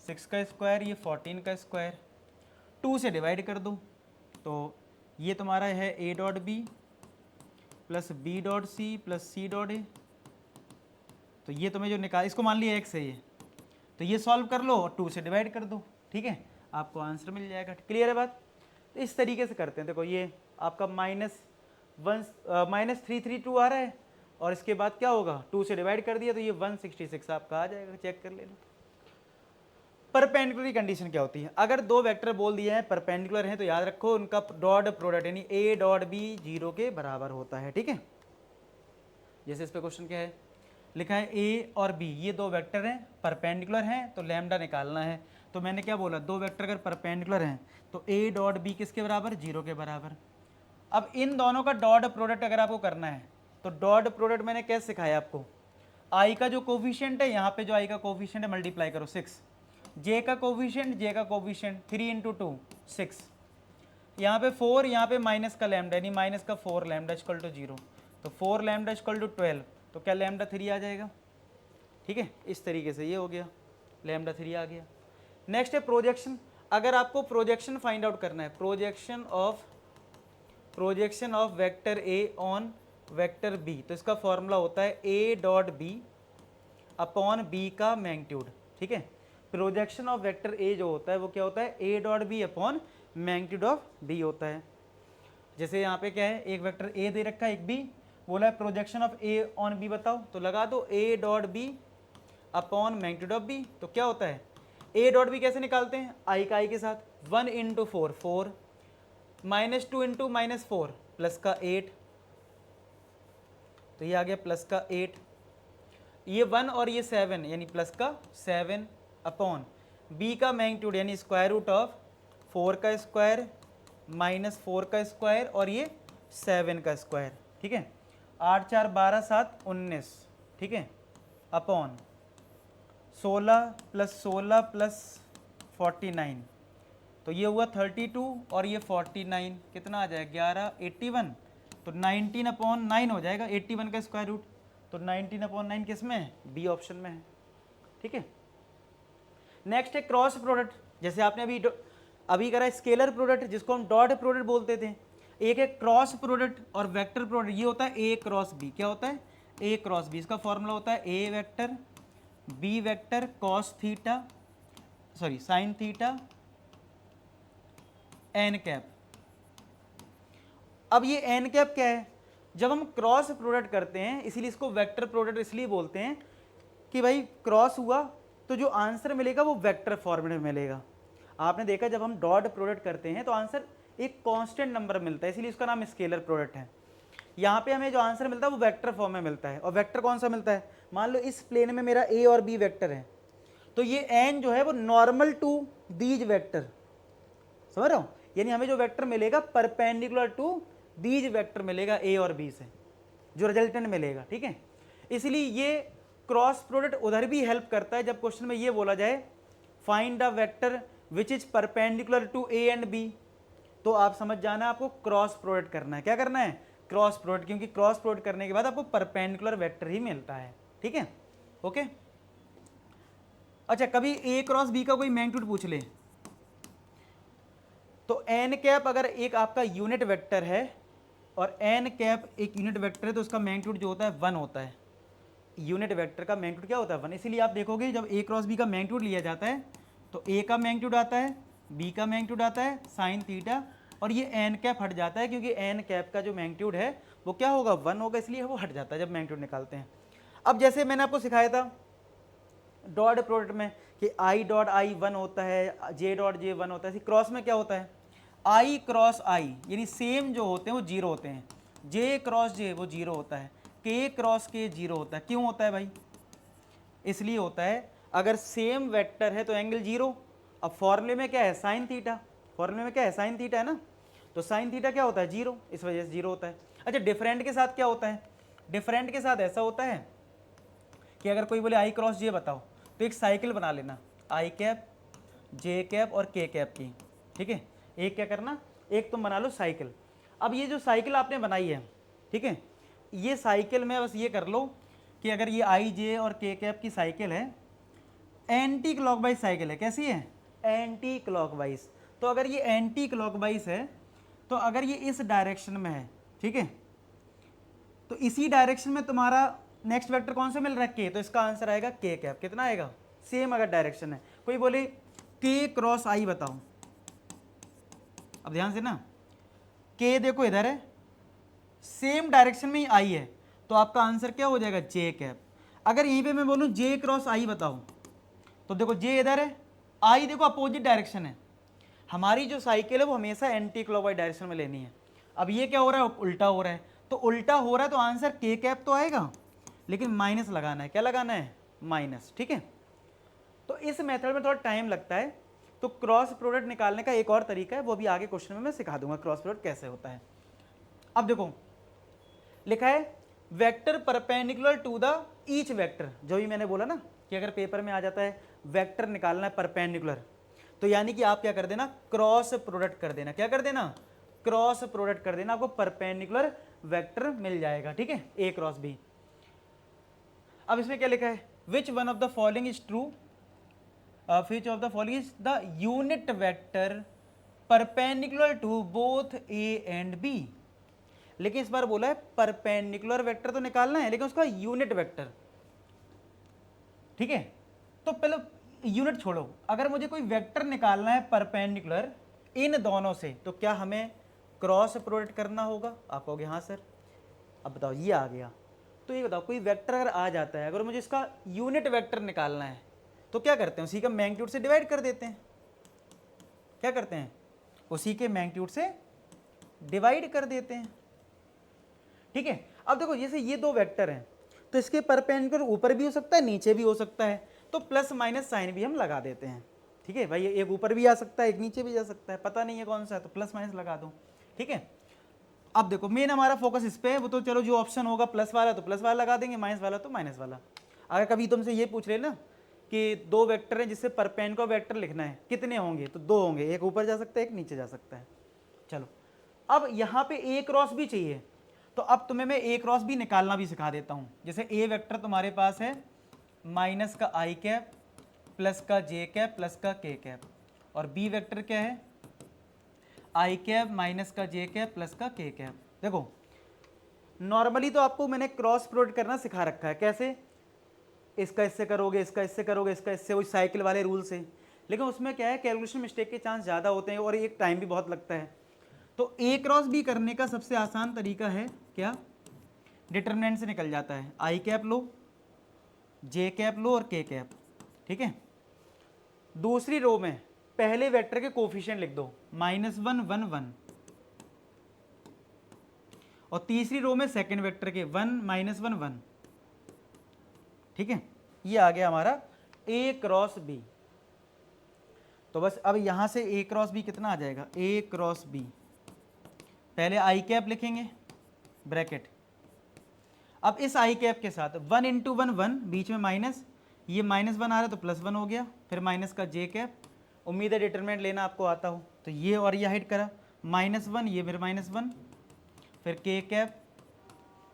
6 का स्क्वायर ये 14 का स्क्वायर, 2 से डिवाइड कर दो, तो ये तुम्हारा है a dot B plus B dot C plus C dot A, तो ये तुम्हें जो निकाल, इसको मान लिया x है ये, तो ये सॉल्व कर लो और 2 से डिवाइड कर दो, ठीक है, आपको आंसर मिल जाएगा। क्लियर है बात। तो इस तरीके से करते हैं, देखो ये आपका -332 आ रहा है और इसके बाद क्या होगा 2 से डिवाइड कर दिया तो ये 166 आपका आ जाएगा, चेक कर लेना। परपेंडिकुलर की कंडीशन क्या होती है, अगर दो वेक्टर बोल दिए हैं परपेंडिकुलर हैं तो याद रखो उनका डॉट प्रोडक्ट यानी a डॉट बी 0 के बराबर होता है, ठीक है। जैसे इस पे क्वेश्चन क्या है लिखा है, a और b ये दो वेक्टर हैं परपेंडिकुलर हैं तो लैम्डा निकालना है, तो मैंने क्या बोला, दो वेक्टर अगर परपेंडिकुलर हैं तो a डॉट बी किसके बराबर, 0 के बराबर। अब इन दोनों का डॉट प्रोडक्ट अगर आपको करना है तो डॉट प्रोडक्ट मैंने कैसे सिखाया आपको, i का जो कोफिशिएंट है, यहाँ पे जो i का कोफिशिएंट है मल्टीप्लाई करो 6, j का कोफिशिएंट 3 इंटू 2 6, यहाँ पे 4, यहाँ पे माइनस का लैम्डा यानी माइनस का 4 लैम्डा इक्वल टू 0, तो 4 लैम्डा इक्वल टू 12, तो क्या लैम्डा 3 आ जाएगा, ठीक है। इस तरीके से ये हो गया, लैम्डा 3 आ गया। नेक्स्ट है प्रोजेक्शन, अगर आपको प्रोजेक्शन फाइंड आउट करना है, projection of vector A on vector B, तो इसका फॉर्मूला होता है a dot B upon B का मैग्नीट्यूड, ठीक है। प्रोजेक्शन ऑफ वेक्टर ए जो होता है वो क्या होता है, a dot B upon magnitude of B होता है। जैसे यहाँ पे क्या है, एक वेक्टर a दे रखा है, एक b बोला है, projection of a on b बताओ, तो लगा दो a dot B upon magnitude of b, तो क्या होता है a डॉट बी कैसे निकालते हैं, i का i के साथ 1 into 4 4 minus 2 into minus 4 plus का 8, तो ये आ गया प्लस का 8, ये 1 और ये 7 यानी प्लस का 7 अपॉन b का मैग्नीट्यूड यानी स्क्वायर रूट ऑफ 4 का स्क्वायर माइनस 4 का स्क्वायर और ये 7 का स्क्वायर, ठीक है। 8 4 12 7 19, ठीक है, अपॉन 16 प्लस 49, तो ये हुआ 32 और ये 49 कितना आ जाएगा 11 81, तो 19 अपॉन 9 हो जाएगा, 81 का स्क्वायर रूट, तो 19 अपॉन 9 किस में है, बी ऑप्शन में है, ठीक है। नेक्स्ट है क्रॉस प्रोडक्ट, जैसे आपने अभी करा स्केलर प्रोडक्ट जिसको हम डॉट प्रोडक्ट बोलते थे, एक है क्रॉस प्रोडक्ट और वेक्टर प्रोडक्ट, ये होता है ए क्रॉस बी, क्या होता है ए क्रॉस बी, इसका फॉर्मूला होता है A vector B vector cos theta sine theta n cap. अब ये एन कैप क्या है, जब हम क्रॉस प्रोडक्ट करते हैं इसीलिए इसको वेक्टर प्रोडक्ट इसलिए बोलते हैं कि भाई क्रॉस हुआ तो जो आंसर मिलेगा वो वेक्टर फॉर्मेट में मिलेगा। आपने देखा जब हम डॉट प्रोडक्ट करते हैं तो आंसर एक कांस्टेंट नंबर मिलता है, इसलिए उसका नाम स्केलर प्रोडक्ट है। यहाँ पे हमें जो आंसर मिलता है वो वेक्टर फॉर्म में मिलता है, और वेक्टर कौन सा मिलता है, मान लो इस प्लेन में मेरा ए और बी वेक्टर है, तो ये एन जो है वो नॉर्मल टू दीज वेक्टर, समझ रहे हो, यानी हमें जो वेक्टर मिलेगा परपेंडिकुलर टू दीज वेक्टर मिलेगा ए और बी से, जो रिजल्टेंट मिलेगा, ठीक है। इसलिए ये क्रॉस प्रोडक्ट उधर भी हेल्प करता है जब क्वेश्चन में ये बोला जाए find the vector which is perpendicular to A and B, तो आप समझ जाना आपको क्रॉस प्रोडक्ट करना है, क्या करना है क्रॉस प्रोडक्ट, क्योंकि क्रॉस प्रोडक्ट करने के बाद आपको परपेंडिकुलर वेक्टर ही मिलता है, ठीक है, ओके। अच्छा, कभी ए क्रॉस बी का कोई मैग्नीट्यूड पूछ ले तो एन कैप अगर एक आपका यूनिट वेक्टर है और एन कैप एक यूनिट वेक्टर है तो उसका मैग्नीट्यूड जो होता है 1 होता है, यूनिट वेक्टर का मैग्नीट्यूड क्या होता है 1, इसीलिए आप देखोगे जब ए क्रॉस बी का मैग्नीट्यूड लिया जाता है तो ए का मैग्नीट्यूड आता है, बी का मैग्नीट्यूड आता है साइन थीटा और ये एन कैप हट जाता है, क्योंकि एन कैप का जो मैग्नीट्यूड है वो क्या होगा, 1 होगा, इसलिए वो हट जाता है जब मैग्नीट्यूड निकालते हैं। अब जैसे मैंने आपको सिखाया था डॉट प्रोडक्ट में कि आई डॉट आई 1 होता है, जे डॉट जे 1 होता है, क्रॉस में क्या होता है, आई क्रॉस आई यानी सेम जो होते हैं वो जीरो होते हैं, जे क्रॉस जे वो जीरो होता है, के क्रॉस के जीरो होता है। क्यों होता है भाई, इसलिए होता है अगर सेम वेक्टर है तो एंगल जीरो। अब फॉर्मूले में क्या है, साइन थीटा, फॉर्मूले में क्या है, साइन थीटा है ना, तो साइन थीटा क्या होता है, जीरो, इस वजह से जीरो होता है। अच्छा डिफरेंट के साथ क्या होता है, डिफरेंट के साथ ऐसा होता है कि अगर कोई बोले आई क्रॉस जे बताओ, तो एक साइकिल बना लेना, आई कैप जे कैप और के कैप की, ठीक है। एक क्या करना, एक तुम बना लो साइकिल। अब ये जो साइकिल आपने बनाई है, ठीक है, ये साइकिल में बस ये कर लो कि अगर ये आई जे और के कैप की साइकिल है, एंटी क्लॉकवाइज साइकिल है, कैसी है, एंटी क्लॉकवाइज। तो अगर ये एंटी क्लॉकवाइज है, तो अगर ये इस डायरेक्शन में है, ठीक है, तो इसी डायरेक्शन में तुम्हारा नेक्स्ट वेक्टर कौन सा मिल रहा है, के, तो इसका आंसर आएगा के कैप। कितना आएगा, सेम अगर डायरेक्शन है। कोई बोले के क्रॉस आई बताओ, अब ध्यान से ना, के देखो इधर है, सेम डायरेक्शन में ही आई है, तो आपका आंसर क्या हो जाएगा, जे कैप। अगर यहीं पे मैं बोलूं जे क्रॉस आई बताओ, तो देखो जे इधर है, आई देखो अपोजिट डायरेक्शन है, हमारी जो साइकिल है वो हमेशा एंटी क्लॉकवाइज डायरेक्शन में लेनी है। अब ये क्या हो रहा है, उल्टा हो रहा है, तो उल्टा हो रहा है तो आंसर के कैप तो आएगा, लेकिन माइनस लगाना है, क्या लगाना है, माइनस, ठीक है। तो इस मेथड में थोड़ा टाइम लगता है, तो क्रॉस प्रोडक्ट निकालने का एक और तरीका है, वो भी आगे क्वेश्चन में मैं सिखा दूंगा क्रॉस प्रोडक्ट कैसे होता है। अब देखो लिखा है vector perpendicular to the each vector, जो भी मैंने बोला ना कि अगर पेपर में आ जाता है वेक्टर निकालना है परपेंडिकुलर, तो यानी कि आप क्या कर देना, क्रॉस प्रोडक्ट कर देना, क्या कर देना, क्रॉस प्रोडक्ट कर देना, आपको परपेंडिकुलर वेक्टर मिल जाएगा, ठीक है, ए क्रॉस बी। अब इसमें क्या लिखा है, which one of the following is true, which of the following is the unit vector perpendicular to both A and B. लेकिन इस बार बोला है परपेंडिकुलर वेक्टर तो निकालना है, लेकिन उसका यूनिट वेक्टर, ठीक है। तो पहले यूनिट छोड़ो, अगर मुझे कोई वेक्टर निकालना है परपेंडिकुलर इन दोनों से, तो क्या हमें क्रॉस प्रोडक्ट करना होगा, आप कहोगे हाँ सर। अब बताओ ये आ गया, तो ये बताओ कोई वेक्टर अगर आ जाता है, अगर मुझे इसका यूनिट वेक्टर निकालना है, तो क्या करते हैं, उसी का मैग्नीट्यूड से डिवाइड कर देते हैं, क्या करते हैं, उसी के मैग्नीट्यूड से डिवाइड कर देते हैं, ठीक है। अब देखो जैसे ये दो वेक्टर हैं, तो इसके परपेंडिकुलर ऊपर भी हो सकता है, नीचे भी हो सकता है, तो प्लस माइनस साइन भी हम लगा देते हैं, ठीक है भाई, एक ऊपर भी आ सकता है, एक नीचे भी जा सकता है, पता नहीं है कौन सा है, तो प्लस माइनस लगा दो, ठीक है। अब देखो मेन हमारा फोकस इस पे है, वो तो चलो जो ऑप्शन होगा प्लस वाला तो प्लस वाला लगा देंगे, माइनस वाला तो माइनस वाला। अगर कभी तुमसे ये पूछ रहे ना कि दो वेक्टर हैं जिससे परपेंडिकुलर वेक्टर लिखना है, कितने होंगे, तो दो होंगे, एक ऊपर जा सकता है, एक नीचे जा सकता है। चलो अब यहाँ पे ए क्रॉस भी चाहिए, तो अब तुम्हें मैं ए क्रॉस भी निकालना भी सिखा देता हूँ। जैसे ए वेक्टर तुम्हारे पास है माइनस का आई कैप प्लस का जे कैप प्लस का के कैप, और बी वेक्टर क्या है, आई कैप माइनस का जे कैप प्लस का के कैप। देखो नॉर्मली तो आपको मैंने क्रॉस प्रोडक्ट करना सिखा रखा है, कैसे, इसका इससे करोगे, इसका इससे करोगे, इसका इससे, वही साइकिल वाले रूल से, लेकिन उसमें क्या है कैलकुलेशन मिस्टेक के चांस ज़्यादा होते हैं और एक टाइम भी बहुत लगता है। तो ए क्रॉस बी करने का सबसे आसान तरीका है क्या, डिटरमिनेंट से निकल जाता है, आई कैप लो, जे कैप लो और के कैप, ठीक है। दूसरी रो में पहले वेक्टर के कोफिशिएंट लिख दो, -1 1 1, और तीसरी रो में सेकंड वेक्टर के 1 -1 1, ठीक है। ये आ गया हमारा ए क्रॉस बी। तो बस अब यहां से ए क्रॉस बी कितना आ जाएगा, ए क्रॉस बी, पहले आई कैप लिखेंगे ब्रैकेट, अब इस आई कैप के साथ 1 × 1 1, बीच में माइनस, ये -1 आ रहा है तो +1 हो गया, फिर माइनस का जे कैप, उम्मीद है डिटरमिनेंट लेना आपको आता हो, तो ये और ये हाइड करा, -1 ये फिर -1, फिर के कैप,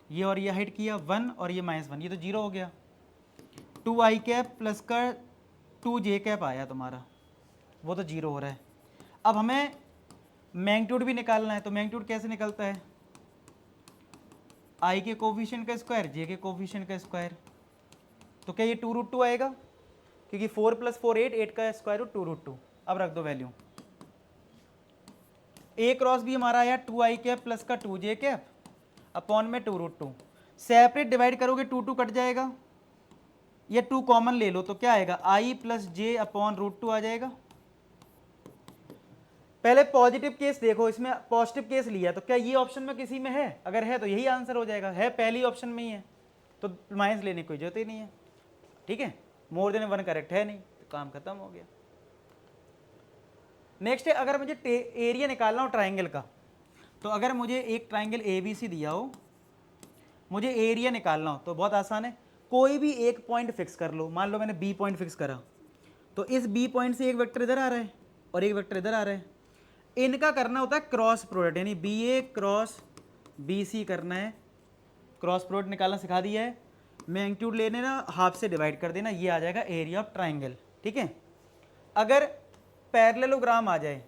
ये और ये हाइड किया 1 और ये -1, ये तो 0 हो गया, 2 आई कैप प्लस का 2 जे कैप आया तुम्हारा, वो तो 0 हो रहा है। अब हमें मैग्नीट्यूड भी निकालना है, तो मैग्नीट्यूड कैसे निकलता है, आई के कोफिशिएंट का स्क्वायर जे के कोफिशिएंट का स्क्वायर, तो क्या ये 2√2 आएगा, क्योंकि 4 + 4 8, 8 का स्क्वायर रूट 2√2। अब रख दो वैल्यू, ए क्रॉस बी हमारा आया 2i कैप प्लस का 2j कैप अपॉन में 2√2। सेपरेट डिवाइड करोगे 2 कट जाएगा, ये 2 कॉमन ले लो तो क्या आएगा i प्लस जे अपॉन √2 आ जाएगा। पहले पॉजिटिव केस देखो, इसमें पॉजिटिव केस लिया तो क्या ये ऑप्शन में किसी में है? अगर है तो यही आंसर हो जाएगा, है पहली ऑप्शन में ही है तो माइनस लेने की कोई जरूरत ही नहीं है। ठीक है, मोर देन 1 करेक्ट है नहीं तो काम खत्म हो गया। नेक्स्ट है, अगर मुझे एरिया निकालना हो ट्राइंगल का, तो अगर मुझे एक ट्राइंगल ABC दिया हो, मुझे एरिया निकालना हो तो बहुत आसान है, कोई भी एक पॉइंट फिक्स कर लो। मान लो मैंने B पॉइंट फिक्स करा, तो इस B पॉइंट से एक वेक्टर इधर आ रहा है और एक वेक्टर इधर आ रहा है, इनका करना होता है क्रॉस प्रोडक्ट, यानी BA क्रॉस BC करना है। क्रॉस प्रोडक्ट निकालना सिखा दिया है, मैग्नीट्यूड लेने ना हाफ से डिवाइड कर देना, ये आ जाएगा एरिया ऑफ ट्राइंगल। ठीक है, अगर पैरेललोग्राम आ जाए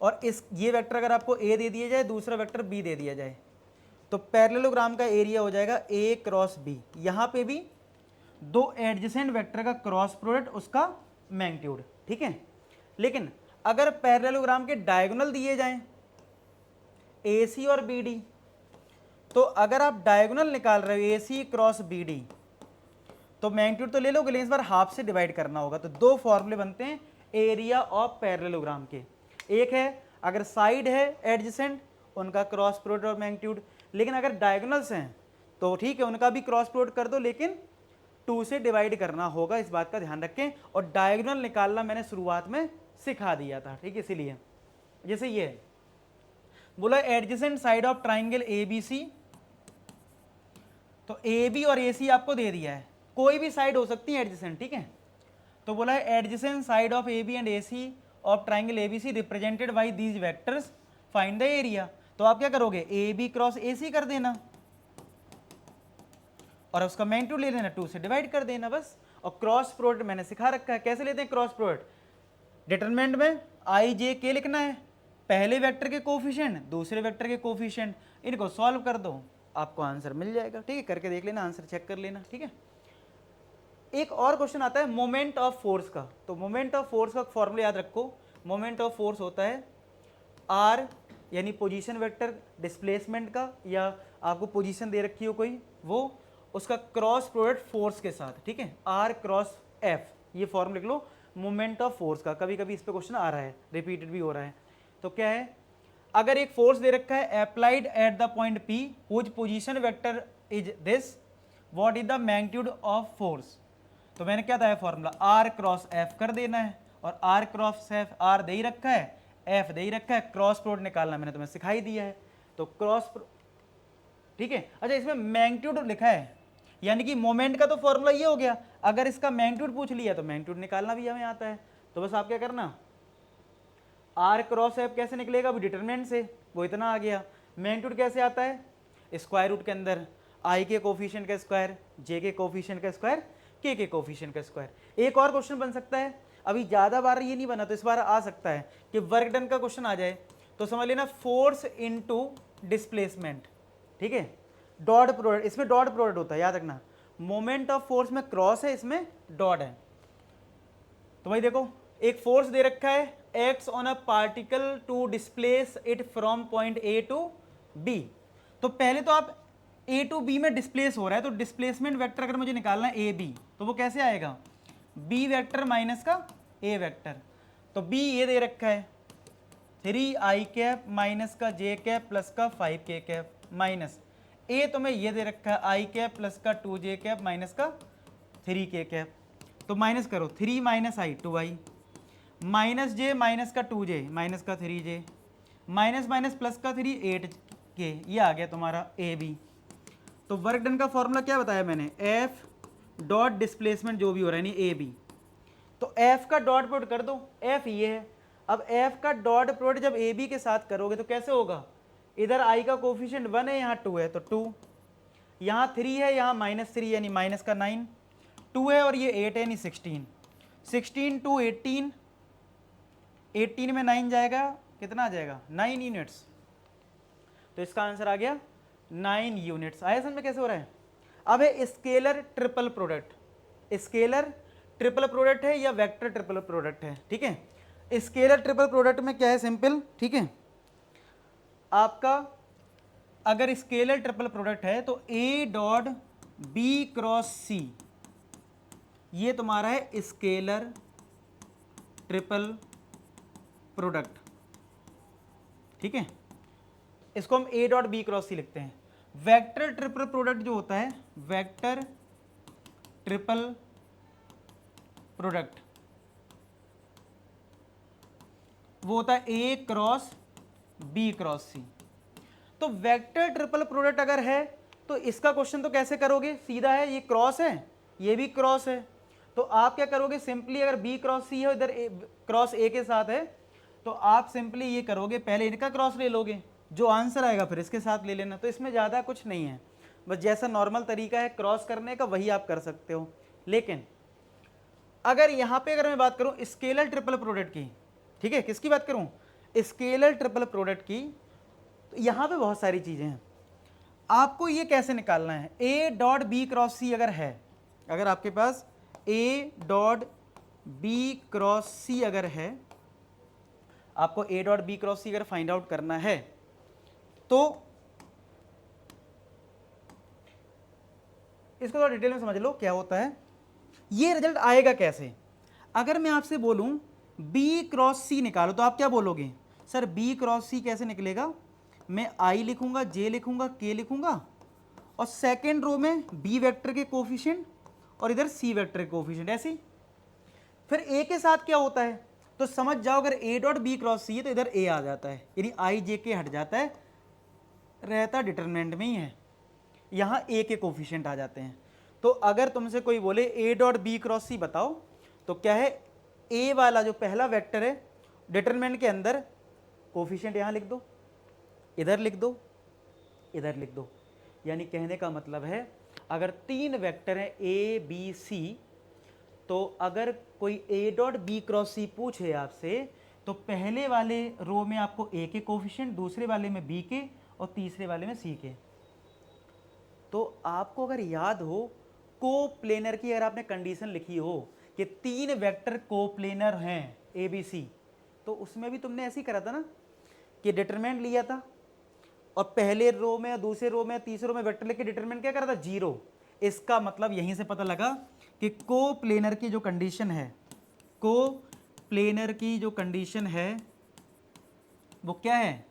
और इस ये वेक्टर अगर आपको A दे दिया जाए, दूसरा वेक्टर B दे दिया जाए, तो पैरेललोग्राम का एरिया हो जाएगा A क्रॉस B। यहाँ पे भी दो एडजेसेंट वेक्टर का क्रॉस प्रोडक्ट, उसका मैग्नीट्यूड। ठीक है, लेकिन अगर पैरेललोग्राम के डायगोनल दिए जाएं AC और BD, तो अगर आप डायगोनल निकाल रहे हो AC क्रॉस BD, तो मैग्नीट्यूड तो ले लोगे लेकिन इस बार हाफ से डिवाइड करना होगा। तो दो फॉर्मूले बनते हैं एरिया ऑफ पैरेललोग्राम के, एक है अगर साइड है एडजेसेंट उनका क्रॉस प्रोडक्ट और मैग्नीट्यूड, लेकिन अगर डायगोनल्स हैं तो ठीक है उनका भी क्रॉस प्रोडक्ट कर दो, लेकिन 2 से डिवाइड करना होगा, इस बात का ध्यान रखें। और डायगोनल निकालना मैंने शुरुआत में सिखा दिया था। ठीक है, इसीलिए जैसे ये बोला adjacent side of triangle ABC, तो AB और AC आपको दे दिया है, कोई भी साइड हो सकती है एडजेसेंट। ठीक है, तो बोला है adjacent side of AB and AC of triangle ABC represented by these vectors find the area. तो आप क्या करोगे, AB क्रॉस AC कर देना और उसका मैग्नीट्यूड ले लेना, 2 से डिवाइड कर देना बस। और क्रॉस प्रोडक्ट मैंने सिखा रखा है, कैसे लेते हैं क्रॉस प्रोडक्ट। डिटरमिनेंट में I J K लिखना है, पहले वेक्टर के कोफिशिएंट दूसरे वेक्टर के कोफिशिएंट, इनको सॉल्व कर दो आपको आंसर मिल जाएगा। ठीक है, करके देख लेना, आंसर चेक कर लेना। ठीक है, एक और क्वेश्चन आता है मोमेंट ऑफ फोर्स का। तो मोमेंट ऑफ फोर्स का फॉर्मूला याद रखो, मोमेंट ऑफ फोर्स होता है R यानी पोजीशन वेक्टर डिस्प्लेसमेंट का, या आपको पोजीशन दे रखी हो कोई, वो उसका क्रॉस प्रोडक्ट फोर्स के साथ। ठीक है, R क्रॉस F, ये फॉर्मूला लिख लो मोमेंट ऑफ फोर्स का। कभी कभी इस पे क्वेश्चन आ रहा है, रिपीटेड भी हो रहा है। तो क्या है, अगर एक फोर्स दे रखा है applied at the point P whose position vector is this, what is the magnitude of force. तो मैंने क्या था फॉर्मूला, R क्रॉस F कर देना है, और R क्रॉस F R दे ही रखा है, F दे ही रखा है, क्रॉस प्रोडक्ट निकालना मैंने तुम्हें सिखाई दिया है। तो क्रॉस, ठीक है। अच्छा, इसमें मैग्नीट्यूड लिखा है, यानी कि मोमेंट का तो फॉर्मूला ये हो गया, अगर इसका मैग्नीट्यूड पूछ लिया तो मैग्नीट्यूड निकालना भी हमें आता है। तो बस आप क्या करना, R क्रॉस F कैसे निकलेगा, वो डिटरमिनेंट से, वो इतना आ गया। मैग्नीट्यूड कैसे आता है, स्क्वायर रूट के अंदर I के कोफिशिएंट का स्क्वायर, J के कोफिशिएंट का स्क्वायर, K के कोफिशिएंट का स्क्वायर। एक और क्वेश्चन बन सकता है, अभी ज़्यादा बार ये नहीं बना तो इस बार आ सकता है कि वर्क डन का क्वेश्चन आ जाए, तो समझ लेना फोर्स इनटू डिस्प्लेसमेंट। ठीक है, डॉट प्रोडक्ट, इसमें डॉट प्रोडक्ट होता है, याद रखना। मोमेंट ऑफ फोर्स में क्रॉस है, इसमें डॉट है। तो भाई देखो, एक फोर्स दे रखा है, acts on a particle to displace it from point A to B। तो पहले तो आप A टू B में डिस्प्लेस हो रहा है, तो डिस्प्लेसमेंट वेक्टर अगर मुझे निकालना है AB, तो वो कैसे आएगा, B वेक्टर माइनस का A वेक्टर। तो B ये दे रखा है 3i कैप माइनस का j कैप प्लस का 5k कैप, माइनस A तो मैं ये दे रखा है i कैप प्लस का 2j कैप माइनस का 3k कैप। तो माइनस करो, 3 minus i 2i, minus j minus का 2j माइनस का 3j, माइनस माइनस प्लस का 3 8k, ये आ गया तुम्हारा AB। तो वर्क डन का फॉर्मूला क्या बताया मैंने, F डॉट डिस्प्लेसमेंट जो भी हो रहा है यानी AB। तो F का डॉट प्रोडक्ट कर दो, F ये है। अब F का डॉट प्रोडक्ट जब AB के साथ करोगे तो कैसे होगा, इधर I का कोफिशिएंट 1 है, यहाँ 2 है तो 2, यहाँ 3 है, यहाँ -3 यानी माइनस का 9, 2 है और ये 8 है यानी 16, 16 टू 18, 18 में 9 जाएगा, कितना आ जाएगा 9 यूनिट्स। तो इसका आंसर आ गया 9 यूनिट्स। आया समझ में कैसे हो रहा है। अब है scalar triple product, scalar triple product है या वेक्टर ट्रिपल प्रोडक्ट है। ठीक है, स्केलर ट्रिपल प्रोडक्ट में क्या है, सिंपल, ठीक है। आपका अगर स्केलर ट्रिपल प्रोडक्ट है तो ए डॉट बी क्रॉस सी, ये तुम्हारा है स्केलर ट्रिपल प्रोडक्ट, ठीक है। इसको हम ए डॉट बी क्रॉस सी लिखते हैं। वेक्टर ट्रिपल प्रोडक्ट जो होता है, वेक्टर ट्रिपल प्रोडक्ट, वो होता है ए क्रॉस बी क्रॉस सी। तो वेक्टर ट्रिपल प्रोडक्ट अगर है तो इसका क्वेश्चन तो कैसे करोगे, सीधा है, ये क्रॉस है, ये भी क्रॉस है, तो आप क्या करोगे, सिंपली अगर बी क्रॉस सी है इधर क्रॉस ए के साथ है, तो आप सिंपली ये करोगे, पहले इनका क्रॉस ले लोगे, जो आंसर आएगा फिर इसके साथ ले लेना। तो इसमें ज़्यादा कुछ नहीं है, बस जैसा नॉर्मल तरीका है क्रॉस करने का वही आप कर सकते हो। लेकिन अगर यहाँ पे अगर मैं बात करूँ स्केलर ट्रिपल प्रोडक्ट की, ठीक है, किसकी बात करूँ, स्केलर ट्रिपल प्रोडक्ट की, तो यहाँ पे बहुत सारी चीज़ें हैं। आपको ये कैसे निकालना है, ए डॉट बी क्रॉस सी अगर है, अगर आपके पास ए डॉट बी क्रॉस सी अगर है, आपको ए डॉट बी क्रॉस सी अगर फाइंड आउट करना है तो इसको थोड़ा डिटेल में समझ लो क्या होता है। ये रिजल्ट आएगा कैसे, अगर मैं आपसे बोलूं बी क्रॉस सी निकालो तो आप क्या बोलोगे, सर बी क्रॉस सी कैसे निकलेगा, मैं आई लिखूंगा, जे लिखूंगा, के लिखूंगा, और सेकेंड रो में बी वेक्टर के कोफिशिएंट और इधर सी वेक्टर के कोफिशिएंट, ऐसी। फिर ए के साथ क्या होता है, तो समझ जाओ अगर ए डॉट बी क्रॉस सी है तो इधर ए आ जाता है, यानी आई जे के हट जाता है, रहता डिटरमिनेंट में ही है, यहाँ ए के कोफिशिएंट आ जाते हैं। तो अगर तुमसे कोई बोले ए डॉट बी क्रॉस सी बताओ, तो क्या है, ए वाला जो पहला वेक्टर है डिटरमिनेंट के अंदर कोफिशिएंट यहाँ लिख दो, इधर लिख दो, इधर लिख दो। यानी कहने का मतलब है अगर तीन वेक्टर हैं ए बी सी, तो अगर कोई ए डॉट बी क्रॉस सी पूछे आपसे तो पहले वाले रो में आपको ए के कोफिशिएंट, दूसरे वाले में बी के और तीसरे वाले में सी के। तो आपको अगर याद हो कोप्लेनर की अगर आपने कंडीशन लिखी हो कि तीन वेक्टर कोप्लेनर हैं ए बी सी, तो उसमें भी तुमने ऐसे ही करा था ना कि डिटरमिनेंट लिया था और पहले रो में या दूसरे रो में तीसरे रो में वेक्टर लेके डिटरमिनेंट क्या करा था, जीरो। इसका मतलब यहीं से पता लगा कि कोप्लेनर की जो कंडीशन है, कोप्लेनर की जो कंडीशन है वो क्या है,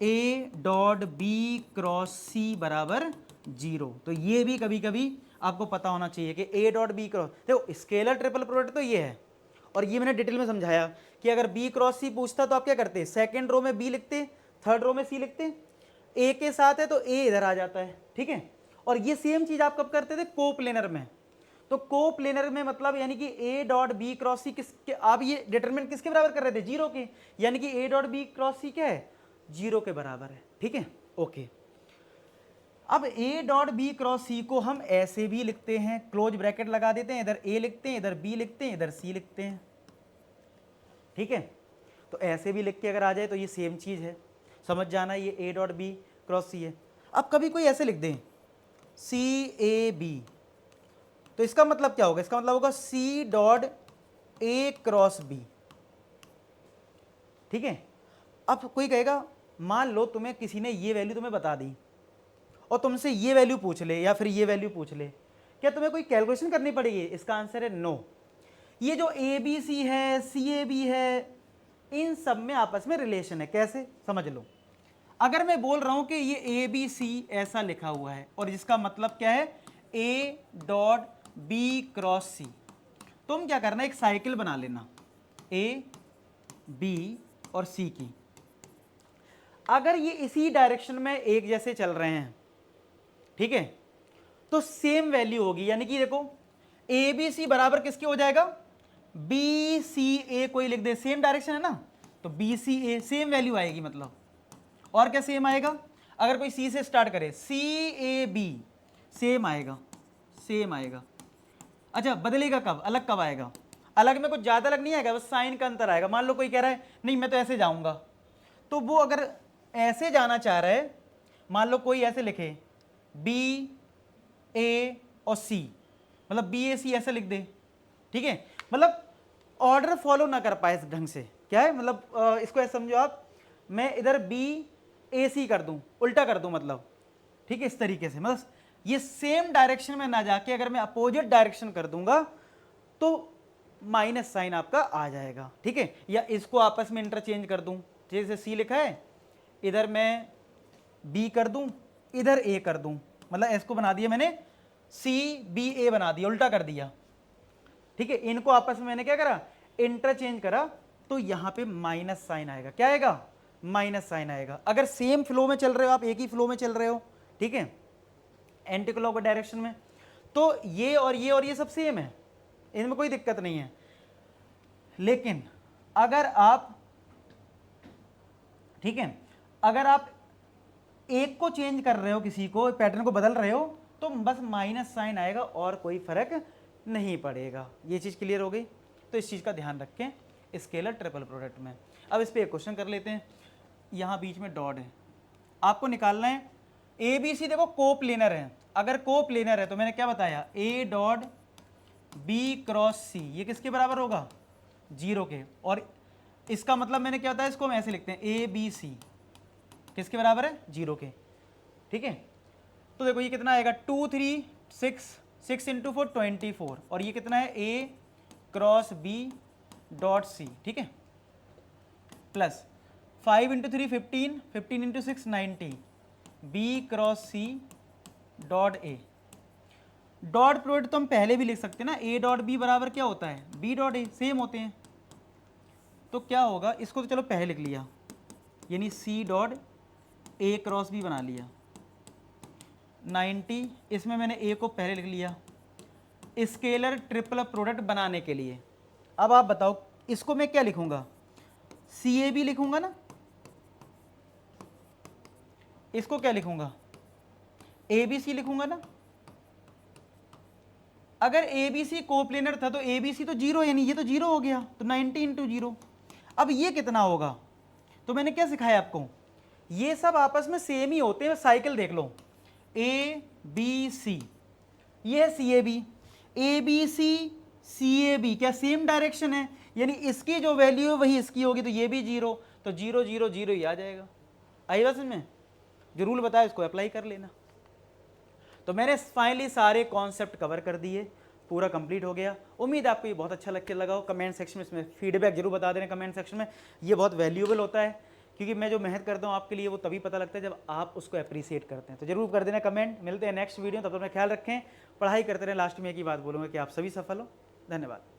ए डॉट बी क्रॉस सी बराबर जीरो। तो ये भी कभी कभी आपको पता होना चाहिए कि ए डॉट बी क्रॉस, देखो स्केलर ट्रिपल प्रोडक्ट तो ये है, और ये मैंने डिटेल में समझाया कि अगर बी क्रॉस सी पूछता तो आप क्या करते, सेकंड रो में बी लिखते, थर्ड रो में सी लिखते, ए के साथ है तो ए इधर आ जाता है, ठीक है। और ये सेम चीज आप कब करते थे, कोप्लेनर में। तो कोप्लेनर में मतलब यानी कि ए डॉट बी क्रॉस सी किसके, आप ये डिटरमिनेंट किसके बराबर कर रहे थे, जीरो के, यानी कि ए डॉट बी क्रॉस सी क्या है, जीरो के बराबर है, ठीक है, ओके। अब ए डॉट बी क्रॉस सी को हम ऐसे भी लिखते हैं, क्लोज ब्रैकेट लगा देते हैं, इधर ए लिखते हैं, इधर बी लिखते हैं, इधर सी लिखते हैं, ठीक है। तो ऐसे भी लिख के अगर आ जाए तो ये सेम चीज है, समझ जाना ये ए डॉट बी क्रॉस सी है। अब कभी कोई ऐसे लिख दें सी ए बी, तो इसका मतलब क्या होगा, इसका मतलब होगा C dot A cross B, ठीक है। अब कोई कहेगा मान लो तुम्हें किसी ने ये वैल्यू तुम्हें बता दी और तुमसे ये वैल्यू पूछ ले या फिर ये वैल्यू पूछ ले, क्या तुम्हें कोई कैलकुलेशन करनी पड़ेगी, इसका आंसर है नो। ये जो ए बी सी है, सी ए बी है, इन सब में आपस में रिलेशन है, कैसे समझ लो। अगर मैं बोल रहा हूं कि ये ए बी सी ऐसा लिखा हुआ है और जिसका मतलब क्या है ए डॉट बी क्रॉस सी, तुम क्या करना, एक साइकिल बना लेना ए बी और सी की। अगर ये इसी डायरेक्शन में एक जैसे चल रहे हैं, ठीक है, तो सेम वैल्यू होगी, यानी कि देखो ए बी सी बराबर किसके हो जाएगा, बी सी ए, कोई लिख दे, सेम डायरेक्शन है ना, तो बी सी ए सेम वैल्यू आएगी। मतलब और क्या सेम आएगा, अगर कोई सी से स्टार्ट करे सी ए बी सेम आएगा, सेम आएगा। अच्छा बदलेगा कब, अलग कब आएगा, अलग में कुछ ज़्यादा अलग नहीं आएगा, बस साइन का अंतर आएगा। मान लो कोई कह रहा है नहीं मैं तो ऐसे जाऊंगा, तो वो अगर ऐसे जाना चाह रहा है, मान लो कोई ऐसे लिखे बी ए और सी, मतलब बी ए सी ऐसे लिख दे, ठीक है। मतलब ऑर्डर फॉलो ना कर पाए इस ढंग से। क्या है मतलब इसको ऐसे समझो आप, मैं इधर बी ए सी कर दूं, उल्टा कर दूं मतलब, ठीक है, इस तरीके से, मतलब ये सेम डायरेक्शन में ना जाके अगर मैं अपोजिट डायरेक्शन कर दूंगा तो माइनस साइन आपका आ जाएगा, ठीक है। या इसको आपस में इंटरचेंज कर दूं, जैसे सी लिखा है, इधर मैं बी कर दूं, इधर ए कर दूं, मतलब इसको बना दिया मैंने सी बी ए बना दिया, उल्टा कर दिया, ठीक है। इनको आपस में मैंने क्या करा, इंटरचेंज करा, तो यहां पे माइनस साइन आएगा। क्या आएगा, माइनस साइन आएगा। अगर सेम फ्लो में चल रहे हो आप, एक ही फ्लो में चल रहे हो, ठीक है, एंटी क्लॉकवाइज डायरेक्शन में, तो ये और ये सब सेम है, इनमें कोई दिक्कत नहीं है। लेकिन अगर आप, ठीक है, अगर आप एक को चेंज कर रहे हो, किसी को पैटर्न को बदल रहे हो, तो बस माइनस साइन आएगा और कोई फर्क नहीं पड़ेगा। ये चीज़ क्लियर हो गई, तो इस चीज़ का ध्यान रखें स्केलर ट्रिपल प्रोडक्ट में। अब इस पर एक क्वेश्चन कर लेते हैं। यहाँ बीच में डॉट है, आपको निकालना है ए बी सी। देखो कोप्लेनर है, अगर कोप्लेनर है तो मैंने क्या बताया, ए डॉट बी क्रॉस सी, ये किसके बराबर होगा, 0 के। और इसका मतलब मैंने क्या बताया, इसको हम ऐसे लिखते हैं, ए बी सी किसके बराबर है, 0 के, ठीक है। तो देखो ये कितना आएगा, 2 3 6, 6 इंटू 4 24, और ये कितना है, A cross B dot C, ठीक है, plus 5 into 3 15, 15 into 6 90, B cross C dot A. Dot product तो हम पहले भी लिख सकते हैं ना, ए डॉट बी बराबर क्या होता है, बी डॉट ए, सेम होते हैं। तो क्या होगा, इसको तो चलो पहले लिख लिया, यानी C dot A cross B बना लिया, 90, इसमें मैंने ए को पहले लिख लिया स्केलर ट्रिपल प्रोडक्ट बनाने के लिए। अब आप बताओ इसको मैं क्या लिखूंगा, सी ए बी लिखूंगा ना, इसको क्या लिखूंगा, ए बी सी लिखूंगा ना। अगर ए बी सी कोप्लेनर था तो ए बी सी तो 0, यानी ये तो 0 हो गया, तो 90 इंटू 0। अब ये कितना होगा, तो मैंने क्या सिखाया आपको, ये सब आपस में सेम ही होते हैं। साइकिल देख लो, ए बी सी, ये है C A B C A B, क्या सेम डायरेक्शन है, यानी इसकी जो वैल्यू है वही इसकी होगी, तो ये भी 0, तो 0 0 0 ही आ जाएगा। आई बात समझ में, जो रूल बताया इसको अप्लाई कर लेना। तो मैंने फाइनली सारे कॉन्सेप्ट कवर कर दिए, पूरा कंप्लीट हो गया। उम्मीद आपको ये बहुत अच्छा लगा हो। कमेंट सेक्शन में इसमें फीडबैक जरूर बता देना कमेंट सेक्शन में, ये बहुत वैल्यूएबल होता है, क्योंकि मैं जो मेहनत करता हूँ आपके लिए वो तभी पता लगता है जब आप उसको अप्रिशिएट करते हैं। तो जरूर कर देना कमेंट। मिलते हैं नेक्स्ट वीडियो, तब तक अपना ख्याल रखें, पढ़ाई करते रहें। लास्ट में एक ही बात बोलूँगा कि आप सभी सफल हो। धन्यवाद।